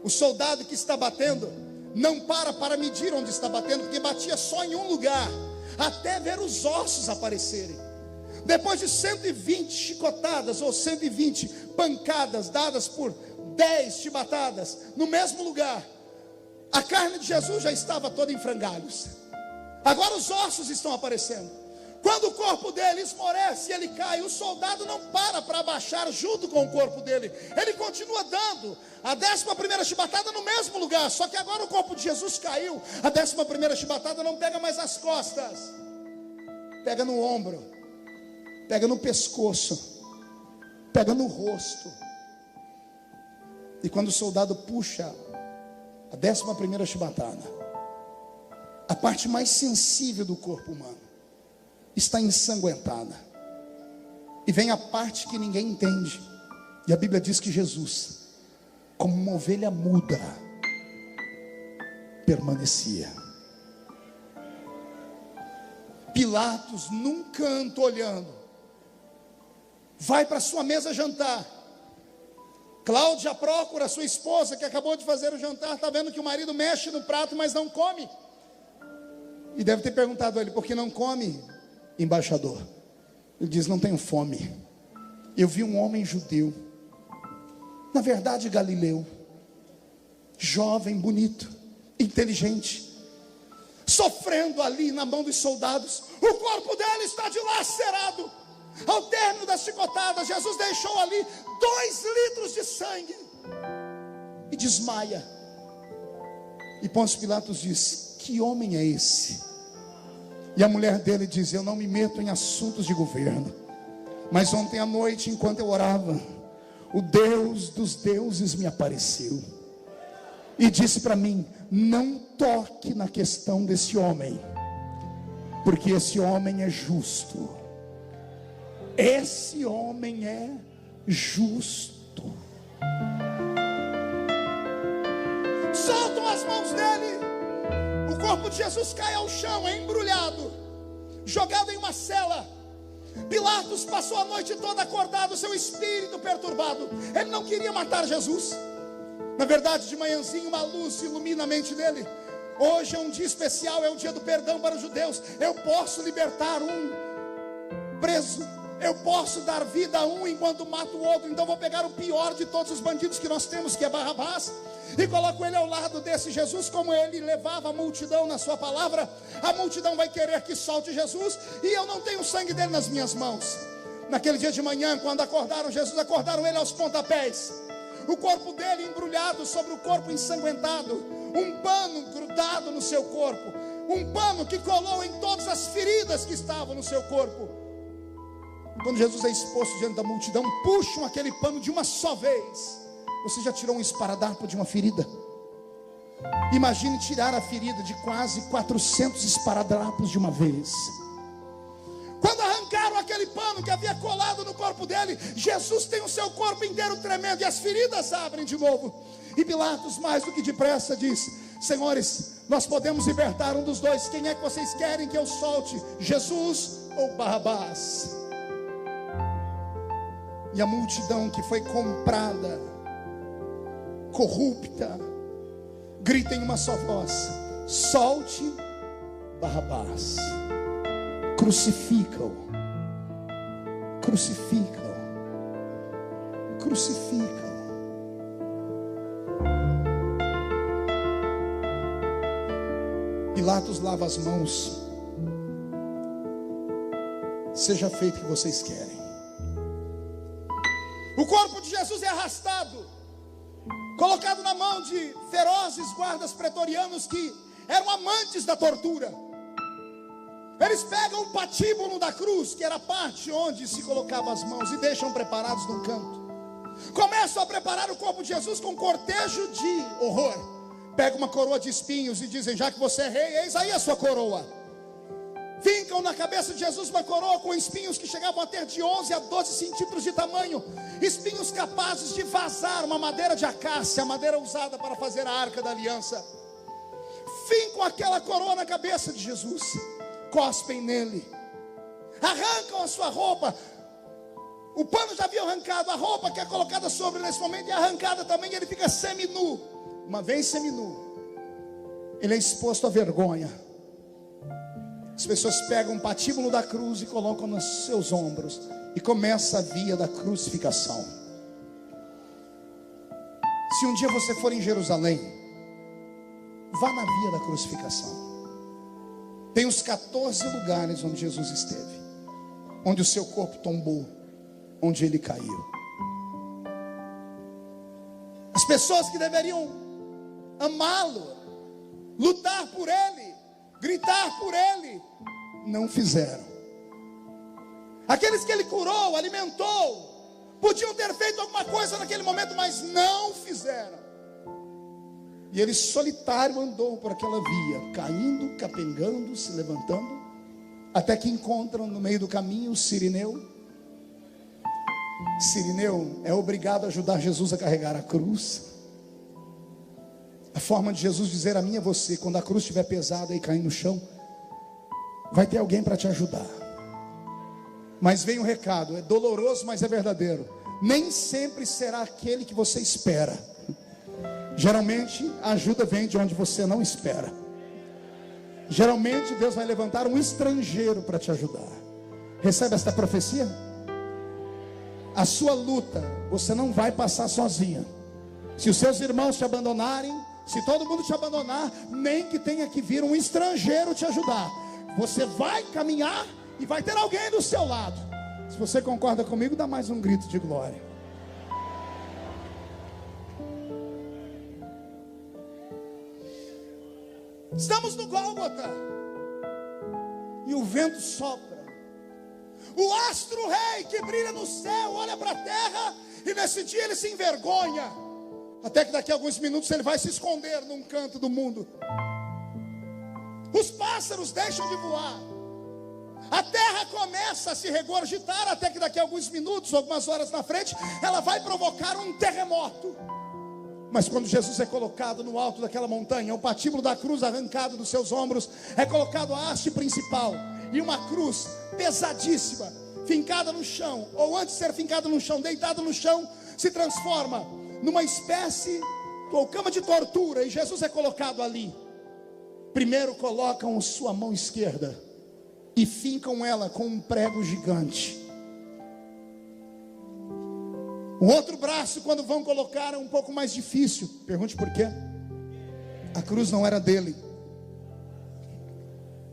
O soldado que está batendo não para medir onde está batendo, porque batia só em um lugar, até ver os ossos aparecerem. Depois de 120 chicotadas ou 120 pancadas dadas por 10 chibatadas no mesmo lugar, a carne de Jesus já estava toda em frangalhos. Agora os ossos estão aparecendo. Quando o corpo dele esmorece e ele cai, o soldado não para abaixar junto com o corpo dele. Ele continua dando a 11ª chibatada no mesmo lugar. Só que agora o corpo de Jesus caiu. A 11ª chibatada não pega mais as costas, pega no ombro, pega no pescoço, pega no rosto. E quando o soldado puxa a 11ª chibatada, a parte mais sensível do corpo humano está ensanguentada, e vem a parte que ninguém entende. E a Bíblia diz que Jesus, como uma ovelha muda, permanecia. Pilatos, num canto olhando, vai para sua mesa jantar. Cláudia procura sua esposa, que acabou de fazer o jantar, está vendo que o marido mexe no prato, mas não come. E deve ter perguntado a ele: por que não come, embaixador? Ele diz: não tenho fome. Eu vi um homem judeu, na verdade galileu, jovem, bonito, inteligente, sofrendo ali na mão dos soldados. O corpo dele está dilacerado. Ao término das chicotadas, Jesus deixou ali 2 litros de sangue e desmaia. E Pôncio Pilatos diz: que homem é esse? E a mulher dele diz: eu não me meto em assuntos de governo, mas ontem à noite, enquanto eu orava, o Deus dos deuses me apareceu e disse para mim: não toque na questão desse homem, porque esse homem é justo. Esse homem é justo. Soltam as mãos dele. O corpo de Jesus cai ao chão, é embrulhado, jogado em uma cela. Pilatos passou a noite toda acordado, seu espírito perturbado. Ele não queria matar Jesus. Na verdade, de manhãzinho uma luz ilumina a mente dele. Hoje é um dia especial, é o dia do perdão para os judeus. Eu posso libertar um preso, eu posso dar vida a um enquanto mato o outro. Então vou pegar o pior de todos os bandidos que nós temos, que é Barrabás, e coloco ele ao lado desse Jesus. Como ele levava a multidão na sua palavra, a multidão vai querer que solte Jesus, e eu não tenho o sangue dele nas minhas mãos. Naquele dia de manhã, quando acordaram Jesus, acordaram ele aos pontapés. O corpo dele embrulhado sobre o corpo ensanguentado, um pano grudado no seu corpo, um pano que colou em todas as feridas que estavam no seu corpo. Quando Jesus é exposto diante da multidão, puxam aquele pano de uma só vez. Você já tirou um esparadrapo de uma ferida? Imagine tirar a ferida de quase 400 esparadrapos de uma vez. Quando arrancaram aquele pano que havia colado no corpo dele, Jesus tem o seu corpo inteiro tremendo, e as feridas abrem de novo. E Pilatos, mais do que depressa, diz: senhores, nós podemos libertar um dos dois. Quem é que vocês querem que eu solte? Jesus ou Barrabás? E a multidão que foi comprada, corrupta, grita em uma só voz: solte Barrabás. Crucificam, crucificam, crucificam. Pilatos lava as mãos. Seja feito o que vocês querem. O corpo de Jesus é arrastado, colocado na mão de ferozes guardas pretorianos que eram amantes da tortura. Eles pegam o patíbulo da cruz, que era a parte onde se colocava as mãos, e deixam preparados num canto. Começam a preparar o corpo de Jesus com um cortejo de horror. Pegam uma coroa de espinhos e dizem: já que você é rei, eis aí a sua coroa. Fincam na cabeça de Jesus uma coroa com espinhos que chegavam a ter de 11 a 12 centímetros de tamanho. Espinhos capazes de vazar uma madeira de acácia, a madeira usada para fazer a arca da aliança. Fincam aquela coroa na cabeça de Jesus. Cospem nele. Arrancam a sua roupa. O pano já havia arrancado. A roupa que é colocada sobre ele nesse momento é arrancada também. Ele fica seminu. Uma vez seminu, ele é exposto à vergonha. As pessoas pegam o patíbulo da cruz e colocam nos seus ombros, e começa a via da crucificação. Se um dia você for em Jerusalém, vá na via da crucificação. Tem os 14 lugares onde Jesus esteve, onde o seu corpo tombou, onde ele caiu. As pessoas que deveriam amá-lo, lutar por ele, gritar por ele, não fizeram. Aqueles que ele curou, alimentou, podiam ter feito alguma coisa naquele momento, mas não fizeram. E ele solitário andou por aquela via, caindo, capengando, se levantando, até que encontram no meio do caminho o Cirineu. Cirineu é obrigado a ajudar Jesus a carregar a cruz. A forma de Jesus dizer a mim e a você: quando a cruz estiver pesada e cair no chão, vai ter alguém para te ajudar. Mas vem um recado, é doloroso, mas é verdadeiro. Nem sempre será aquele que você espera. Geralmente a ajuda vem de onde você não espera. Geralmente Deus vai levantar um estrangeiro para te ajudar. Recebe esta profecia? A sua luta você não vai passar sozinha. Se os seus irmãos te abandonarem, se todo mundo te abandonar, nem que tenha que vir um estrangeiro te ajudar, você vai caminhar e vai ter alguém do seu lado. Se você concorda comigo, dá mais um grito de glória. Estamos no Gólgota, e o vento sopra. O astro-rei que brilha no céu olha para a terra, e nesse dia ele se envergonha. Até que daqui a alguns minutos ele vai se esconder num canto do mundo. Os pássaros deixam de voar. A terra começa a se regurgitar, até que daqui a alguns minutos, algumas horas na frente, ela vai provocar um terremoto. Mas quando Jesus é colocado no alto daquela montanha, o patíbulo da cruz arrancado dos seus ombros, é colocado a haste principal, e uma cruz pesadíssima, fincada no chão, ou antes de ser fincada no chão, deitada no chão, se transforma numa espécie ou cama de tortura, e Jesus é colocado ali. Primeiro colocam sua mão esquerda e fincam ela com um prego gigante. O outro braço, quando vão colocar, é um pouco mais difícil. Pergunte por quê? A cruz não era dele.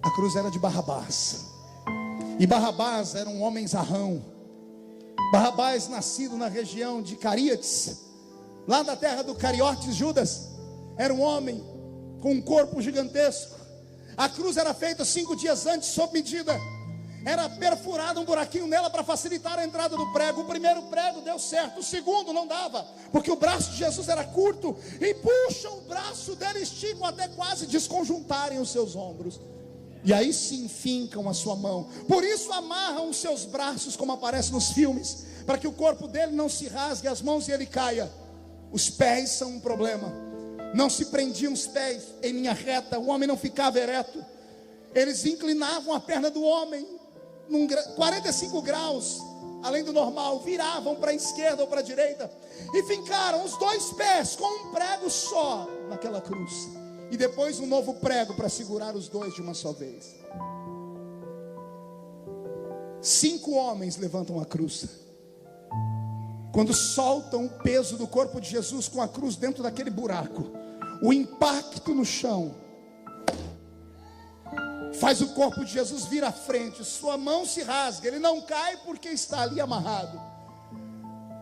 A cruz era de Barrabás. E Barrabás era um homem zarrão. Barrabás, nascido na região de Caríates, lá da terra do Cariotes Judas, era um homem com um corpo gigantesco. A cruz era feita 5 dias antes, sob medida. Era perfurado um buraquinho nela para facilitar a entrada do prego. O primeiro prego deu certo, o segundo não dava, porque o braço de Jesus era curto, e puxam o braço dele, esticam até quase desconjuntarem os seus ombros. E aí sim fincam a sua mão. Por isso amarram os seus braços, como aparece nos filmes, para que o corpo dele não se rasgue as mãos e ele caia. Os pés são um problema. Não se prendiam os pés em linha reta, o homem não ficava ereto. Eles inclinavam a perna do homem 45 graus, além do normal, viravam para a esquerda ou para a direita, e fincaram os 2 pés com um prego só naquela cruz, e depois um novo prego para segurar os 2 de uma só vez. 5 homens levantam a cruz. Quando soltam o peso do corpo de Jesus com a cruz dentro daquele buraco, o impacto no chão faz o corpo de Jesus vir à frente, sua mão se rasga, ele não cai porque está ali amarrado.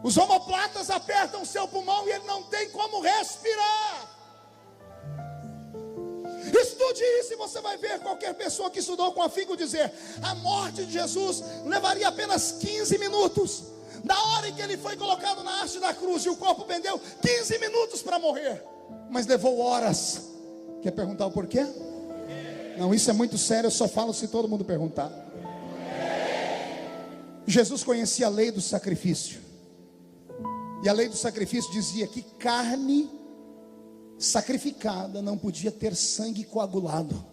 Os omoplatas apertam o seu pulmão e ele não tem como respirar. Estude isso e você vai ver qualquer pessoa que estudou com afinco dizer: a morte de Jesus levaria apenas 15 minutos. Da hora em que ele foi colocado na haste da cruz e o corpo pendeu, 15 minutos para morrer, mas levou horas. Quer perguntar o porquê? Não, isso é muito sério, eu só falo se todo mundo perguntar. Jesus conhecia a lei do sacrifício, e a lei do sacrifício dizia que carne sacrificada não podia ter sangue coagulado.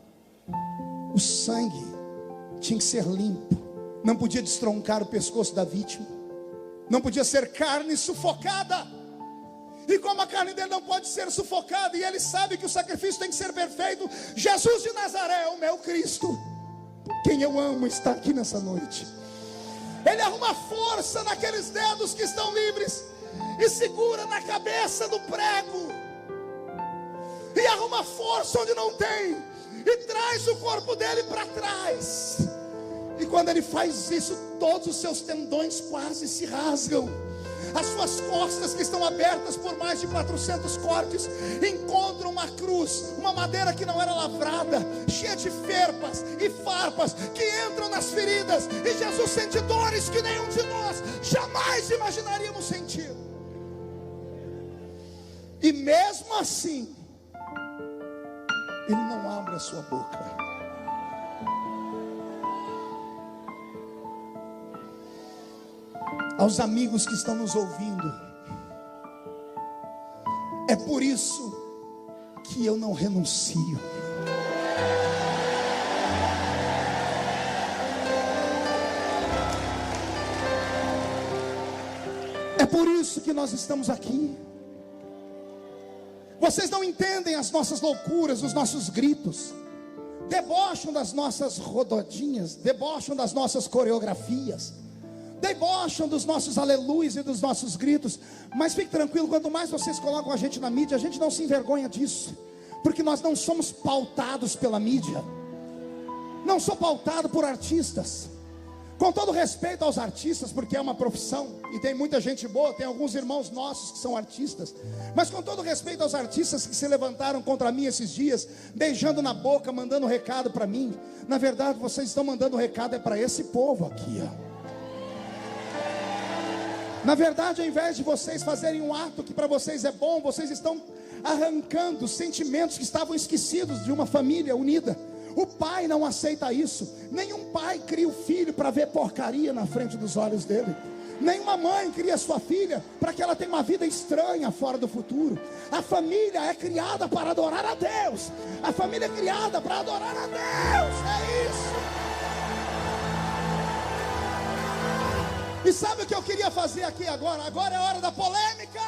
O sangue tinha que ser limpo, não podia destroncar o pescoço da vítima, não podia ser carne sufocada. E como a carne dele não pode ser sufocada, e ele sabe que o sacrifício tem que ser perfeito, Jesus de Nazaré, o meu Cristo, quem eu amo, está aqui nessa noite. Ele arruma força naqueles dedos que estão livres e segura na cabeça do prego, e arruma força onde não tem, e traz o corpo dele para trás. E quando ele faz isso, todos os seus tendões quase se rasgam. As suas costas, que estão abertas por mais de 400 cortes, encontram uma cruz, uma madeira que não era lavrada, cheia de ferpas e farpas que entram nas feridas. E Jesus sente dores que nenhum de nós jamais imaginaríamos sentir. E mesmo assim, ele não abre a sua boca. Aos amigos que estão nos ouvindo, é por isso que eu não renuncio. É por isso que nós estamos aqui. Vocês não entendem as nossas loucuras, os nossos gritos, debocham das nossas rododinhas, debocham das nossas coreografias, debocham dos nossos aleluias e dos nossos gritos. Mas fique tranquilo, quanto mais vocês colocam a gente na mídia, a gente não se envergonha disso, porque nós não somos pautados pela mídia. Não sou pautado por artistas, com todo respeito aos artistas, porque é uma profissão, e tem muita gente boa, tem alguns irmãos nossos que são artistas, mas com todo respeito aos artistas que se levantaram contra mim esses dias, beijando na boca, mandando recado para mim. Na verdade, vocês estão mandando recado para esse povo aqui, ó. Na verdade, ao invés de vocês fazerem um ato que para vocês é bom, vocês estão arrancando sentimentos que estavam esquecidos de uma família unida. O pai não aceita isso. Nenhum pai cria o filho para ver porcaria na frente dos olhos dele. Nenhuma mãe cria sua filha para que ela tenha uma vida estranha fora do futuro. A família é criada para adorar a Deus. A família é criada para adorar a Deus. É isso. E sabe o que eu queria fazer aqui agora? Agora é hora da polêmica.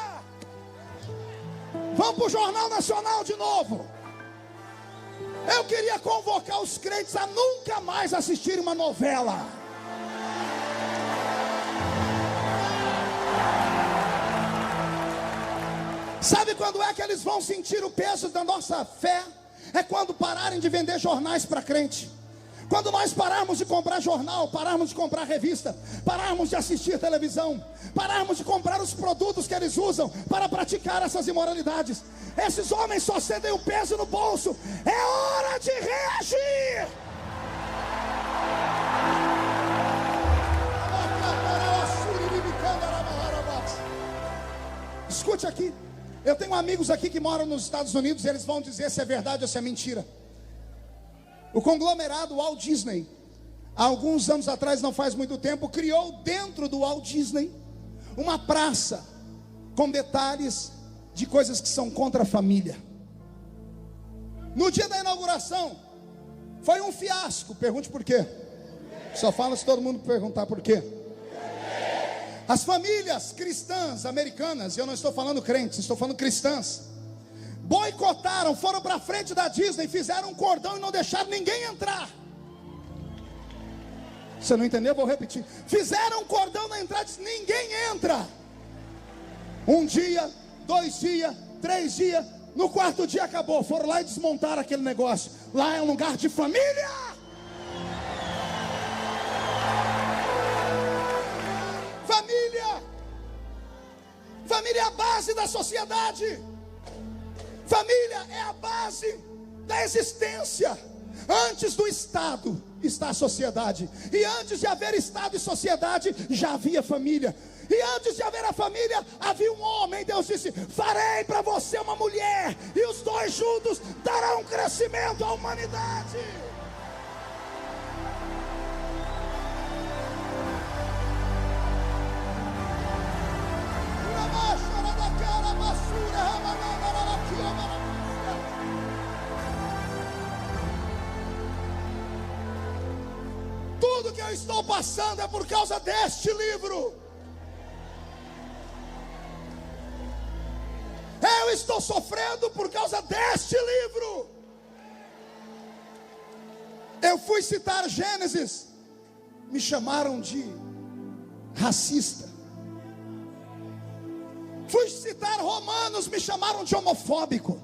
Vamos para o Jornal Nacional de novo. Eu queria convocar os crentes a nunca mais assistirem uma novela. Sabe quando é que eles vão sentir o peso da nossa fé? É quando pararem de vender jornais para crente. Quando nós pararmos de comprar jornal, pararmos de comprar revista, pararmos de assistir televisão, pararmos de comprar os produtos que eles usam para praticar essas imoralidades. Esses homens só sentem o peso no bolso. É hora de reagir. Escute aqui. Eu tenho amigos aqui que moram nos Estados Unidos e eles vão dizer se é verdade ou se é mentira. O conglomerado Walt Disney, há alguns anos atrás, não faz muito tempo, criou dentro do Walt Disney uma praça com detalhes de coisas que são contra a família. No dia da inauguração, foi um fiasco. Pergunte por quê. Só fala se todo mundo perguntar por quê. As famílias cristãs americanas, eu não estou falando crentes, estou falando cristãs, boicotaram, foram para frente da Disney, fizeram um cordão e não deixaram ninguém entrar. Você não entendeu? Vou repetir. Fizeram um cordão na entrada e disse, ninguém entra. Um dia, 2 dias, 3 dias, no 4º dia acabou. Foram lá e desmontaram aquele negócio. Lá é um lugar de família. Família. Família é a base da sociedade. Família é a base da existência. Antes do Estado está a sociedade. E antes de haver Estado e sociedade, já havia família. E antes de haver a família, havia um homem. Deus disse: farei para você uma mulher, e os dois juntos darão crescimento à humanidade. Tudo que eu estou passando é por causa deste livro. Eu estou sofrendo por causa deste livro. Eu fui citar Gênesis, me chamaram de racista. Fui citar Romanos, me chamaram de homofóbico.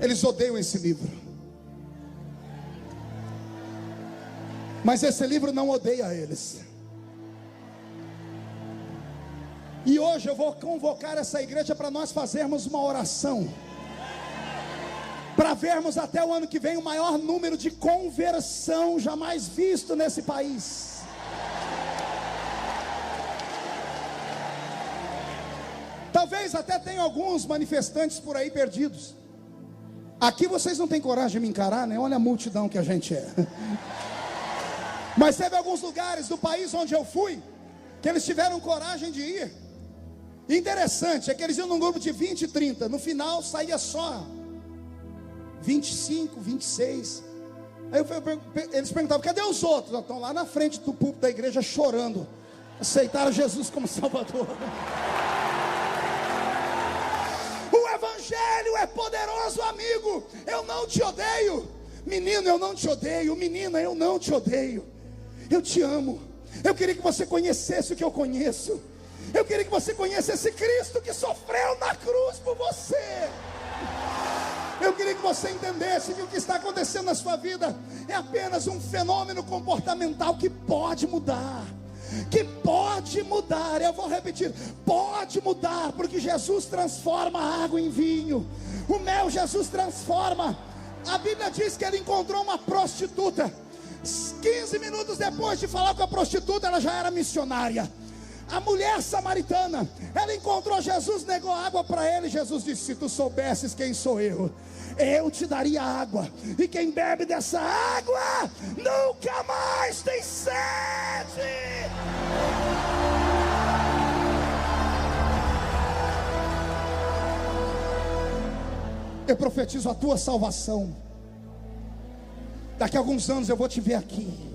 Eles odeiam esse livro. Mas esse livro não odeia eles. E hoje eu vou convocar essa igreja para nós fazermos uma oração, para vermos até o ano que vem o maior número de conversão jamais visto nesse país. Talvez até tenha alguns manifestantes por aí perdidos. Aqui vocês não têm coragem de me encarar, né? Olha a multidão que a gente é. Mas teve alguns lugares do país onde eu fui, que eles tiveram coragem de ir. Interessante, é que eles iam num grupo de 20 e 30. No final saía só 25, 26. Aí eles perguntavam: cadê os outros? Estão lá na frente do púlpito da igreja chorando. Aceitaram Jesus como Salvador. O evangelho é poderoso, amigo. Eu não te odeio. Menino, eu não te odeio. Menina, eu não te odeio. Eu te amo. Eu queria que você conhecesse o que eu conheço. Eu queria que você conhecesse Cristo que sofreu na cruz por você. Eu queria que você entendesse que o que está acontecendo na sua vida é apenas um fenômeno comportamental que pode mudar. Que pode mudar. Eu vou repetir: pode mudar, porque Jesus transforma a água em vinho. O mel Jesus transforma. A Bíblia diz que ele encontrou uma prostituta. 15 minutos depois de falar com a prostituta, ela já era missionária. A mulher samaritana, ela encontrou Jesus, negou água para ele. Jesus disse: se tu soubesses quem sou eu te daria água, e quem bebe dessa água nunca mais tem sede. Eu profetizo a tua salvação. Daqui a alguns anos eu vou te ver aqui.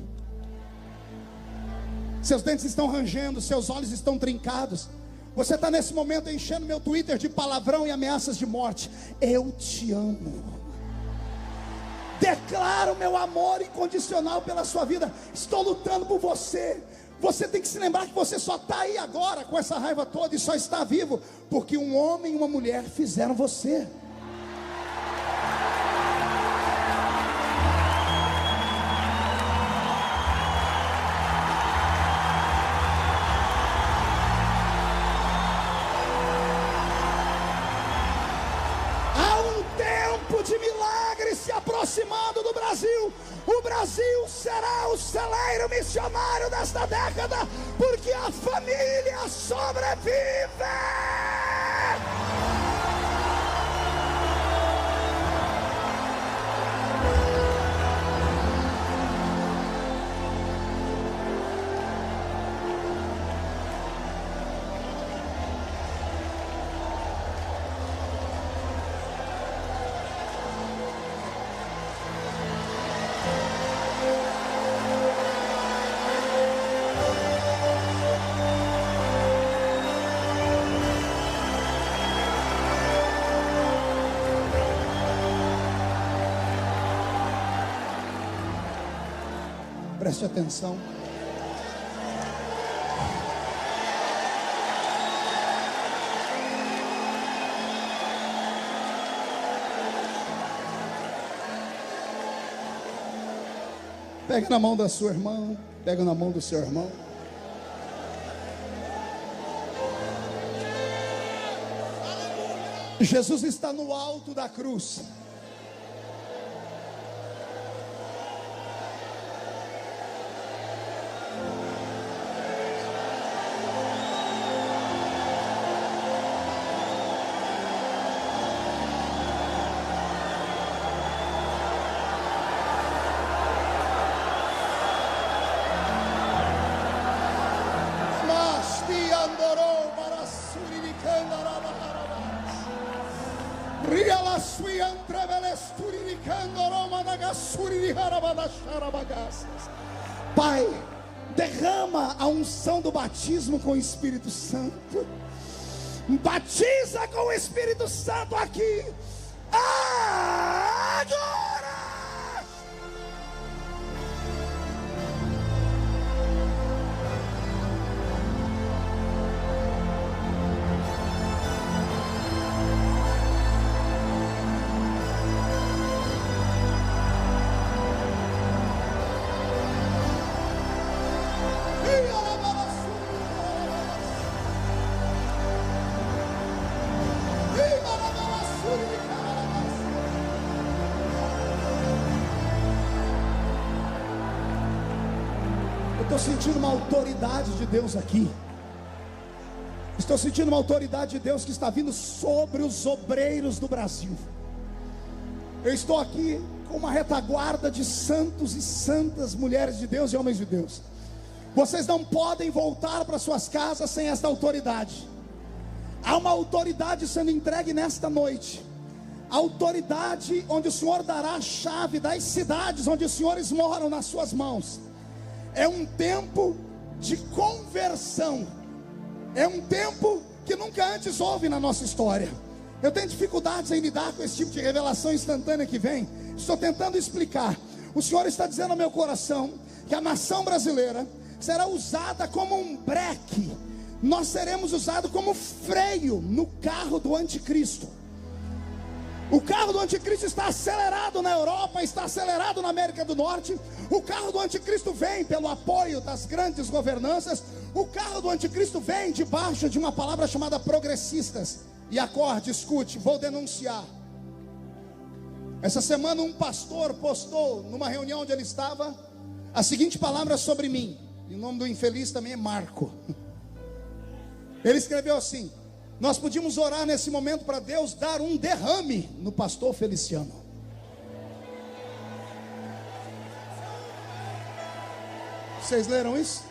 Seus dentes estão rangendo, seus olhos estão trincados. Você está nesse momento enchendo meu Twitter de palavrão e ameaças de morte. Eu te amo. Declaro meu amor incondicional pela sua vida. Estou lutando por você. Você tem que se lembrar que você só está aí agora com essa raiva toda e só está vivo porque um homem e uma mulher fizeram você. De milagres se aproximando do Brasil. O Brasil será o celeiro missionário desta década, porque a família sobrevive. Preste atenção. Pega na mão da sua irmã, pega na mão do seu irmão. Jesus está no alto da cruz. Pai, derrama a unção do batismo com o Espírito Santo. Batiza com o Espírito Santo aqui agora. Estou sentindo uma autoridade de Deus aqui. Estou sentindo uma autoridade de Deus que está vindo sobre os obreiros do Brasil. Eu estou aqui com uma retaguarda de santos e santas mulheres de Deus e homens de Deus. Vocês não podem voltar para suas casas sem esta autoridade. Há uma autoridade sendo entregue nesta noite. A autoridade onde o Senhor dará a chave das cidades onde os senhores moram nas suas mãos. É um tempo de conversão. É um tempo que nunca antes houve na nossa história. Eu tenho dificuldades em lidar com esse tipo de revelação instantânea que vem. Estou tentando explicar. O Senhor está dizendo ao meu coração que a nação brasileira será usada como um breque. Nós seremos usados como freio no carro do anticristo. O carro do anticristo está acelerado na Europa, está acelerado na América do Norte. O carro do anticristo vem pelo apoio das grandes governanças. O carro do anticristo vem debaixo de uma palavra chamada progressistas. E acorde, escute, vou denunciar. Essa semana um pastor postou numa reunião onde ele estava a seguinte palavra sobre mim. E o nome do infeliz também é Marco. Ele escreveu assim: nós podíamos orar nesse momento para Deus dar um derrame no pastor Feliciano. Vocês leram isso?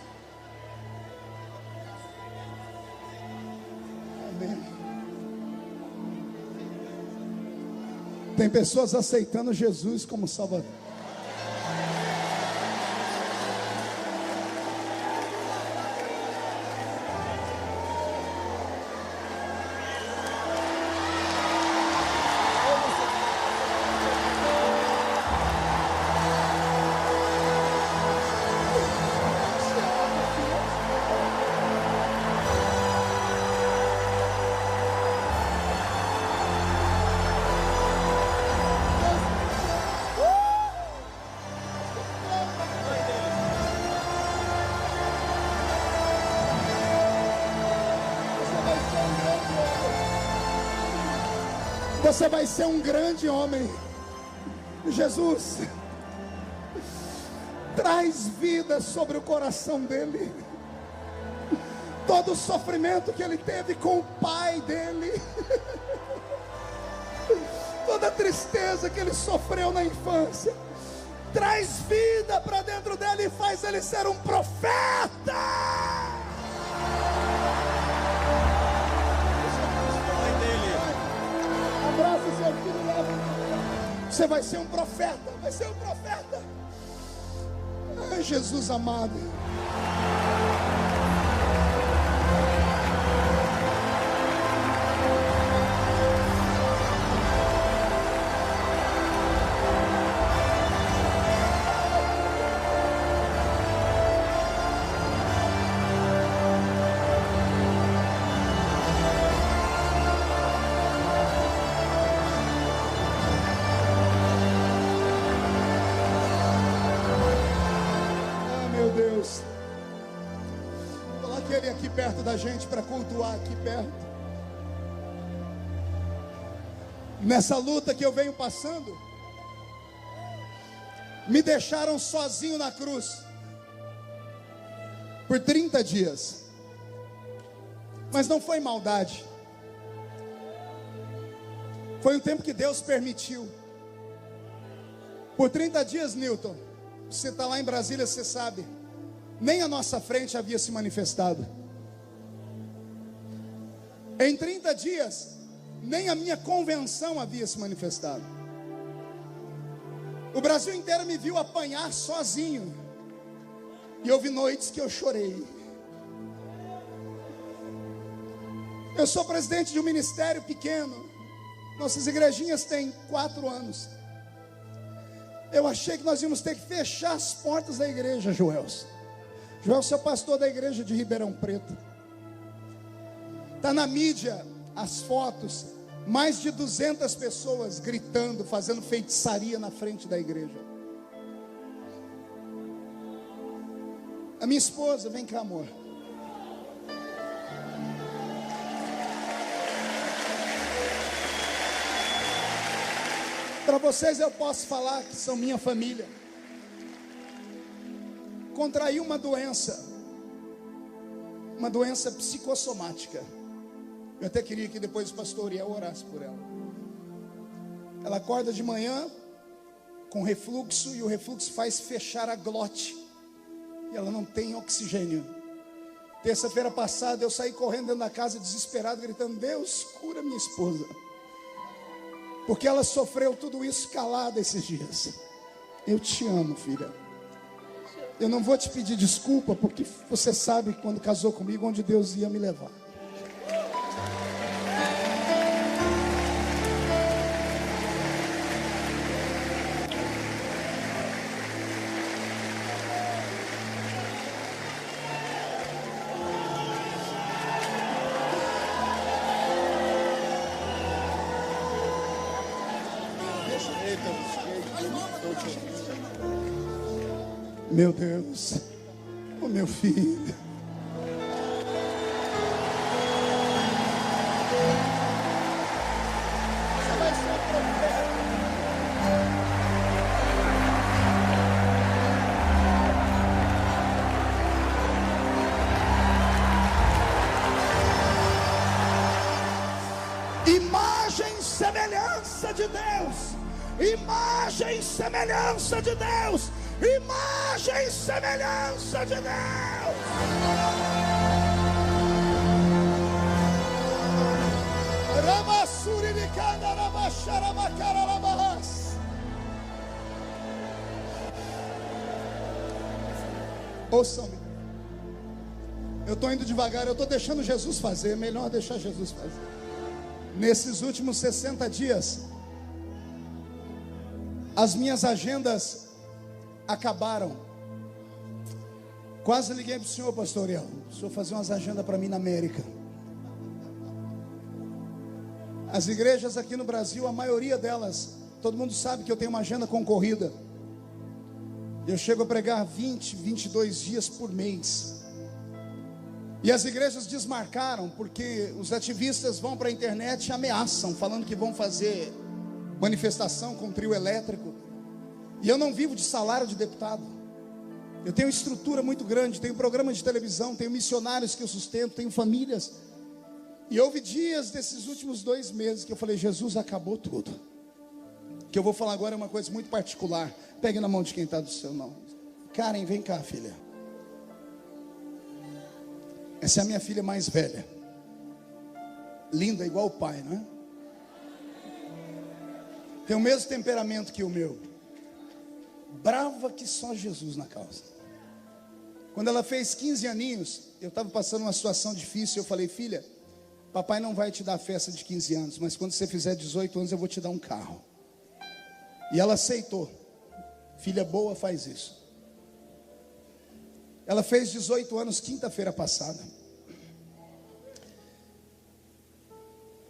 Amém. Tem pessoas aceitando Jesus como Salvador. Você vai ser um grande homem. Jesus traz vida sobre o coração dele. Todo o sofrimento que ele teve com o pai dele, toda a tristeza que ele sofreu na infância, traz vida para dentro dele e faz ele ser um profeta. Abraça o seu filho lá. Você vai ser um profeta. Vai ser um profeta. Ai, Jesus amado. aqui perto da gente para cultuar aqui perto. Nessa luta que eu venho passando, me deixaram sozinho na cruz por 30 dias. Mas não foi maldade. Foi um tempo que Deus permitiu. Por 30 dias, Newton, você está lá em Brasília, você sabe, nem a nossa frente havia se manifestado. Em 30 dias, nem a minha convenção havia se manifestado. O Brasil inteiro me viu apanhar sozinho. E houve noites que eu chorei. Eu sou presidente de um ministério pequeno. Nossas igrejinhas têm 4 anos. Eu achei que nós íamos ter que fechar as portas da igreja, Joelson. Joelson é o pastor da igreja de Ribeirão Preto. Está na mídia as fotos. Mais de 200 pessoas gritando, fazendo feitiçaria na frente da igreja. A minha esposa, vem cá, amor. Para vocês eu posso falar que são minha família. Contraí uma doença psicossomática. Eu até queria que depois o pastor Uriel orasse por ela. Ela acorda de manhã com refluxo, e o refluxo faz fechar a glote, e ela não tem oxigênio. Terça-feira passada eu saí correndo dentro da casa desesperado, gritando: Deus, cura minha esposa, porque ela sofreu tudo isso calada esses dias. Eu te amo, filha. Eu não vou te pedir desculpa, porque você sabe quando casou comigo onde Deus ia me levar. Meu Deus, o meu filho. Você vai ser um profeta. Imagem e semelhança de Deus. Imagem e semelhança de Deus. Imagem e semelhança de Deus. Ouçam-me. Eu estou indo devagar, eu estou deixando Jesus fazer. É melhor deixar Jesus fazer. Nesses últimos 60 dias, as minhas agendas acabaram. Quase liguei para o senhor, pastor Uriel. O senhor fazer umas agendas para mim na América. As igrejas aqui no Brasil, a maioria delas, todo mundo sabe que eu tenho uma agenda concorrida. Eu chego a pregar 20, 22 dias por mês. E as igrejas desmarcaram, porque os ativistas vão para a internet e ameaçam, falando que vão fazer manifestação com trio elétrico. E eu não vivo de salário de deputado. Eu tenho estrutura muito grande, tenho programa de televisão, tenho missionários que eu sustento, tenho famílias. E houve dias desses últimos 2 meses que eu falei: Jesus, acabou tudo. O que eu vou falar agora é uma coisa muito particular. Pegue na mão de quem está do seu não. Karen, vem cá, filha. Essa é a minha filha mais velha. Linda igual o pai, não é? Tem o mesmo temperamento que o meu. Brava que só Jesus na causa. Quando ela fez 15 aninhos, eu estava passando uma situação difícil. Eu falei: filha, papai não vai te dar festa de 15 anos, mas quando você fizer 18 anos eu vou te dar um carro. E ela aceitou. Filha boa faz isso. Ela fez 18 anos quinta-feira passada.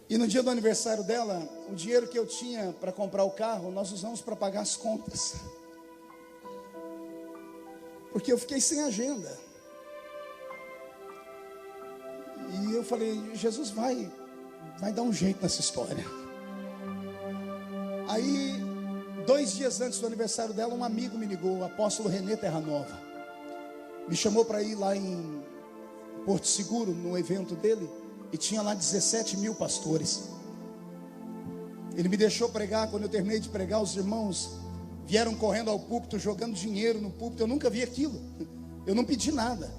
E no dia do aniversário dela, o dinheiro que eu tinha para comprar o carro, nós usamos para pagar as contas. Porque eu fiquei sem agenda. E eu falei, Jesus vai dar um jeito nessa história. Aí, 2 dias antes do aniversário dela, um amigo me ligou, o apóstolo René Terra Nova. Me chamou para ir lá em Porto Seguro, no evento dele. E tinha lá 17 mil pastores. Ele me deixou pregar. Quando eu terminei de pregar, os irmãos vieram correndo ao púlpito, jogando dinheiro no púlpito. Eu nunca vi aquilo. Eu não pedi nada.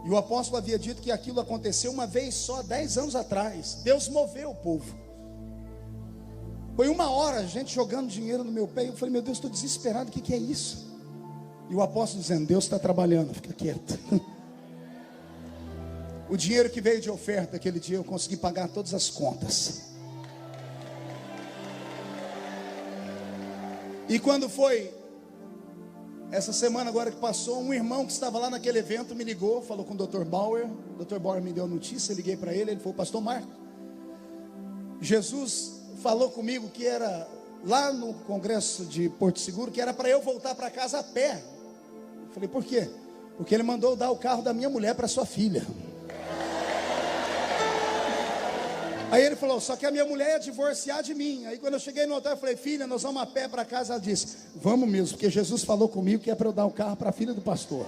E o apóstolo havia dito que aquilo aconteceu uma vez só, 10 anos atrás. Deus moveu o povo. Foi 1 hora a gente jogando dinheiro no meu pé. Eu falei, meu Deus, estou desesperado, o que é isso? E o apóstolo dizendo, Deus está trabalhando, fica quieto. O dinheiro que veio de oferta aquele dia, eu consegui pagar todas as contas. E quando foi essa semana agora que passou, um irmão que estava lá naquele evento me ligou, falou com o Dr. Bauer. O Dr. Bauer me deu a notícia, eu liguei para ele, ele falou, pastor Marco, Jesus falou comigo que era lá no congresso de Porto Seguro, que era para eu voltar para casa a pé. Eu falei, por quê? Porque ele mandou dar o carro da minha mulher para sua filha. Aí ele falou, só que a minha mulher ia divorciar de mim. Aí quando eu cheguei no hotel, eu falei, filha, nós vamos a pé para casa. Ela disse, vamos mesmo, porque Jesus falou comigo que é para eu dar o carro para a filha do pastor.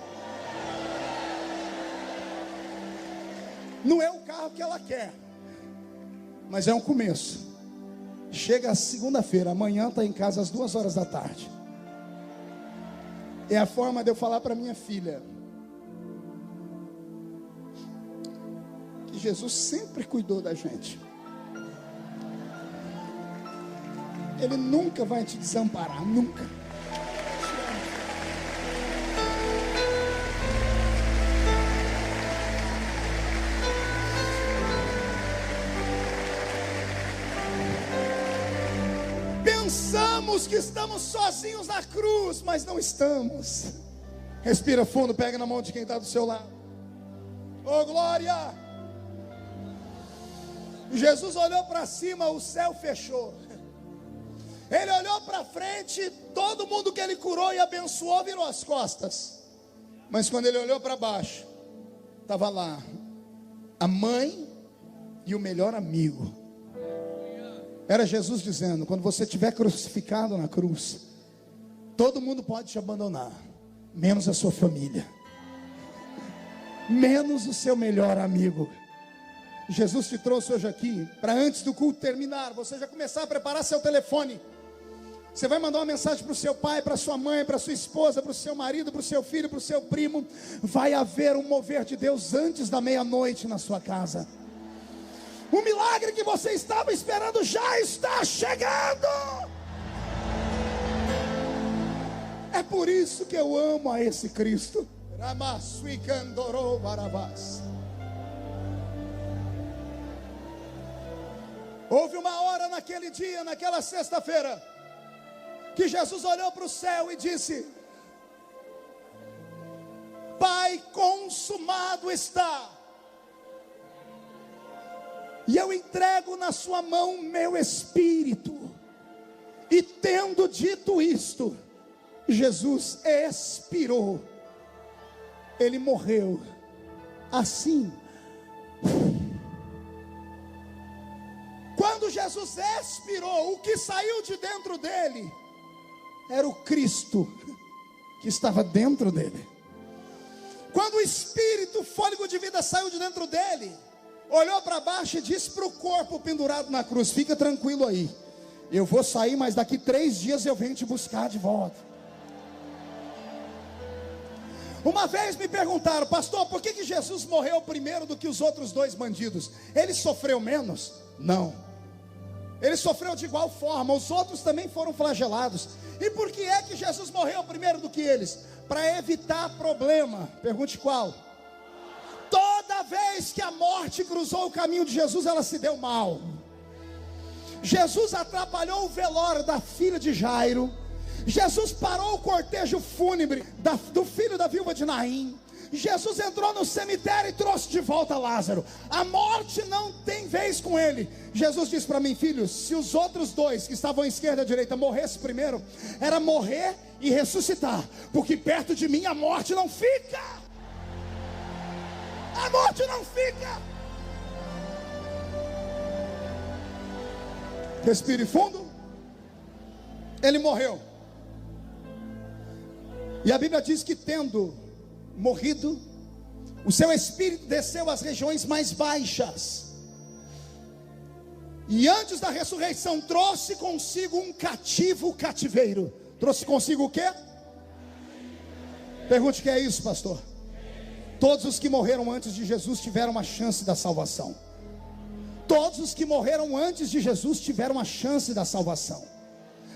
Não é o carro que ela quer, mas é um começo. Chega segunda-feira, amanhã está em casa às 2 horas da tarde. É a forma de eu falar para minha filha que Jesus sempre cuidou da gente. Ele nunca vai te desamparar, nunca. Pensamos que estamos sozinhos na cruz, mas não estamos. Respira fundo, pega na mão de quem está do seu lado. Oh glória! Jesus olhou para cima, o céu fechou. Ele olhou para frente, todo mundo que ele curou e abençoou virou as costas. Mas quando ele olhou para baixo, estava lá a mãe e o melhor amigo. Era Jesus dizendo, quando você estiver crucificado na cruz, todo mundo pode te abandonar, menos a sua família, menos o seu melhor amigo. Jesus te trouxe hoje aqui, para antes do culto terminar, você já começar a preparar seu telefone. Você vai mandar uma mensagem para o seu pai, para sua mãe, para sua esposa, para o seu marido, para o seu filho, para o seu primo. Vai haver um mover de Deus antes da meia-noite na sua casa. O milagre que você estava esperando já está chegando. É por isso que eu amo a esse Cristo. Houve uma hora naquele dia, naquela sexta-feira, que Jesus olhou para o céu e disse: Pai, consumado está. E eu entrego na sua mão meu espírito. E tendo dito isto, Jesus expirou. Ele morreu. Assim. Quando Jesus expirou, o que saiu de dentro dele era o Cristo que estava dentro dele. Quando o espírito, o fôlego de vida saiu de dentro dele, olhou para baixo e disse para o corpo pendurado na cruz: fica tranquilo aí, eu vou sair, mas daqui 3 dias eu venho te buscar de volta. Uma vez me perguntaram: pastor, por que Jesus morreu primeiro do que os outros 2 bandidos? Ele sofreu menos? Não, ele sofreu de igual forma, os outros também foram flagelados. E por que é que Jesus morreu primeiro do que eles? Para evitar problema. Pergunte qual? Toda vez que a morte cruzou o caminho de Jesus, ela se deu mal. Jesus atrapalhou o velório da filha de Jairo. Jesus parou o cortejo fúnebre do filho da viúva de Naim. Jesus entrou no cemitério e trouxe de volta Lázaro. A morte não tem vez com ele. Jesus disse para mim: filho, se os outros 2 que estavam à esquerda e à direita morressem primeiro, era morrer e ressuscitar, porque perto de mim a morte não fica. A morte não fica. Respire fundo. Ele morreu. E a Bíblia diz que, tendo morrido, o seu espírito desceu às regiões mais baixas. E antes da ressurreição trouxe consigo um cativeiro. Trouxe consigo o quê? Pergunte o que é isso, pastor. Todos os que morreram antes de Jesus tiveram uma chance da salvação. Todos os que morreram antes de Jesus tiveram a chance da salvação.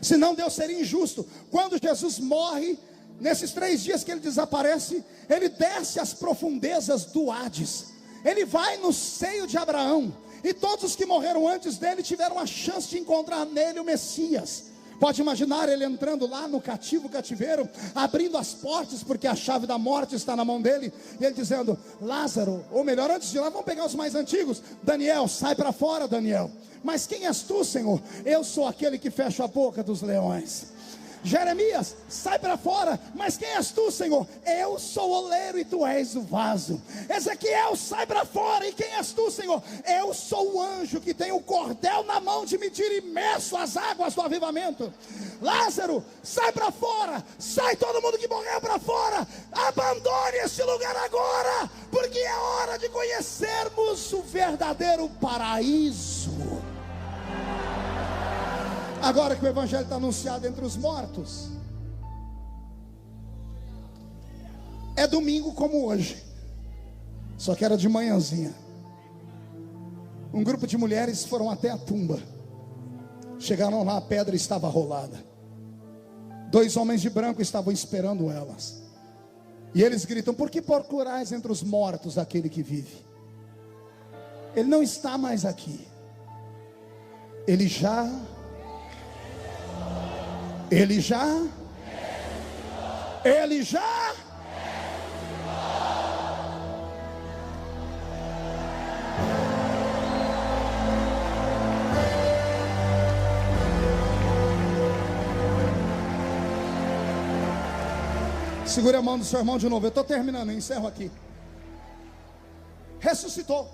Senão Deus seria injusto. Quando Jesus morre, nesses 3 dias que ele desaparece, ele desce às profundezas do Hades. Ele vai no seio de Abraão. E todos os que morreram antes dele tiveram a chance de encontrar nele o Messias. Pode imaginar ele entrando lá no cativeiro, abrindo as portas, porque a chave da morte está na mão dele, e ele dizendo: Lázaro, ou melhor, antes de lá, vamos pegar os mais antigos. Daniel, sai para fora, Daniel. Mas quem és tu, Senhor? Eu sou aquele que fecha a boca dos leões. Jeremias, sai para fora. Mas quem és tu, Senhor? Eu sou o oleiro e tu és o vaso. Ezequiel, sai para fora. E quem és tu, Senhor? Eu sou o anjo que tem o cordel na mão de medir e meço as águas do avivamento. Lázaro, sai para fora. Sai todo mundo que morreu para fora. Abandone este lugar agora, porque é hora de conhecermos o verdadeiro paraíso. Agora que o evangelho está anunciado entre os mortos, é domingo como hoje, só que era de manhãzinha. Um grupo de mulheres foram até a tumba. Chegaram lá, a pedra estava rolada. 2 homens de branco estavam esperando elas. E eles gritam: por que procurais entre os mortos aquele que vive? Ele não está mais aqui. Ele já segure a mão do seu irmão de novo. Eu estou terminando, eu encerro aqui. Ressuscitou.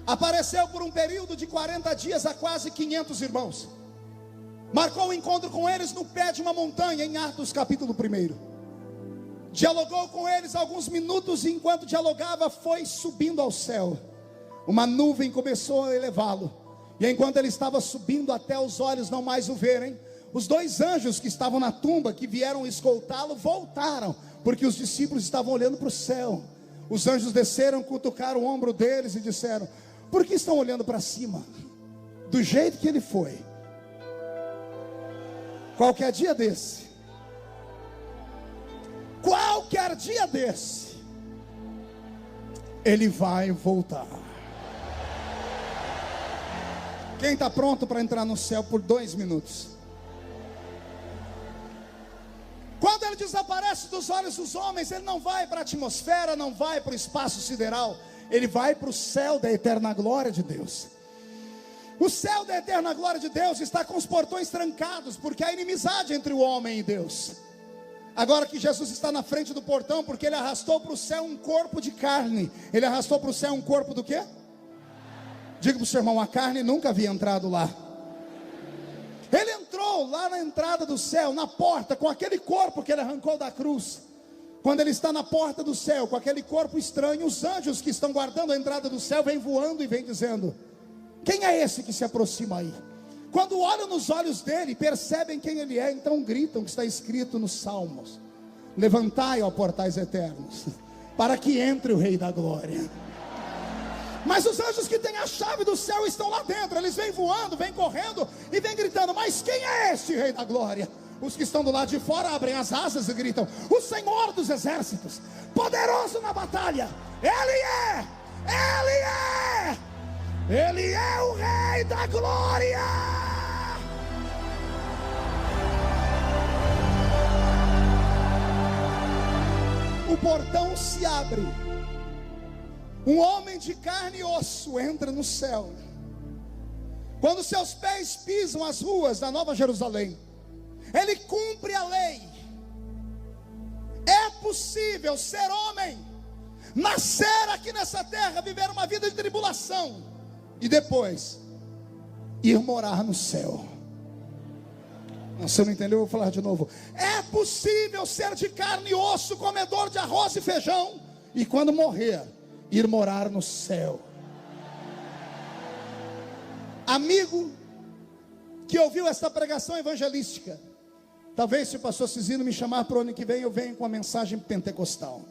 Apareceu por um período de 40 dias a quase 500 irmãos. Marcou um encontro com eles no pé de uma montanha, em Atos capítulo 1. Dialogou com eles alguns minutos, e enquanto dialogava, foi subindo ao céu. Uma nuvem começou a elevá-lo. E enquanto ele estava subindo até os olhos não mais o verem, os 2 anjos que estavam na tumba, que vieram escoltá-lo, voltaram, porque os discípulos estavam olhando para o céu. Os anjos desceram, cutucaram o ombro deles e disseram: por que estão olhando para cima? Do jeito que ele foi, qualquer dia desse, ele vai voltar. Quem está pronto para entrar no céu por 2 minutos? Quando ele desaparece dos olhos dos homens, ele não vai para a atmosfera, não vai para o espaço sideral, ele vai para o céu da eterna glória de Deus. O céu da eterna glória de Deus está com os portões trancados, porque há inimizade entre o homem e Deus. Agora que Jesus está na frente do portão, porque ele arrastou para o céu um corpo de carne. Ele arrastou para o céu um corpo do quê? Diga para o seu irmão: a carne nunca havia entrado lá. Ele entrou lá na entrada do céu, na porta, com aquele corpo que ele arrancou da cruz. Quando ele está na porta do céu, com aquele corpo estranho, os anjos que estão guardando a entrada do céu vêm voando e vêm dizendo: quem é esse que se aproxima aí? Quando olham nos olhos dele, percebem quem ele é, então gritam, que está escrito nos Salmos: levantai, ó portais eternos, para que entre o Rei da Glória. Mas os anjos que têm a chave do céu estão lá dentro. Eles vêm voando, vêm correndo e vêm gritando: mas quem é este Rei da Glória? Os que estão do lado de fora abrem as asas e gritam: o Senhor dos Exércitos, poderoso na batalha. Ele é o Rei da Glória. O portão se abre. Um homem de carne e osso entra no céu. Quando seus pés pisam as ruas da Nova Jerusalém, ele cumpre a lei. É possível ser homem, nascer aqui nessa terra, viver uma vida de tribulação, e depois ir morar no céu. Você não entendeu? Eu vou falar de novo. É possível ser de carne e osso, comedor de arroz e feijão, e quando morrer, ir morar no céu. Amigo que ouviu esta pregação evangelística, talvez se o pastor Cisino me chamar para o ano que vem, eu venho com a mensagem pentecostal.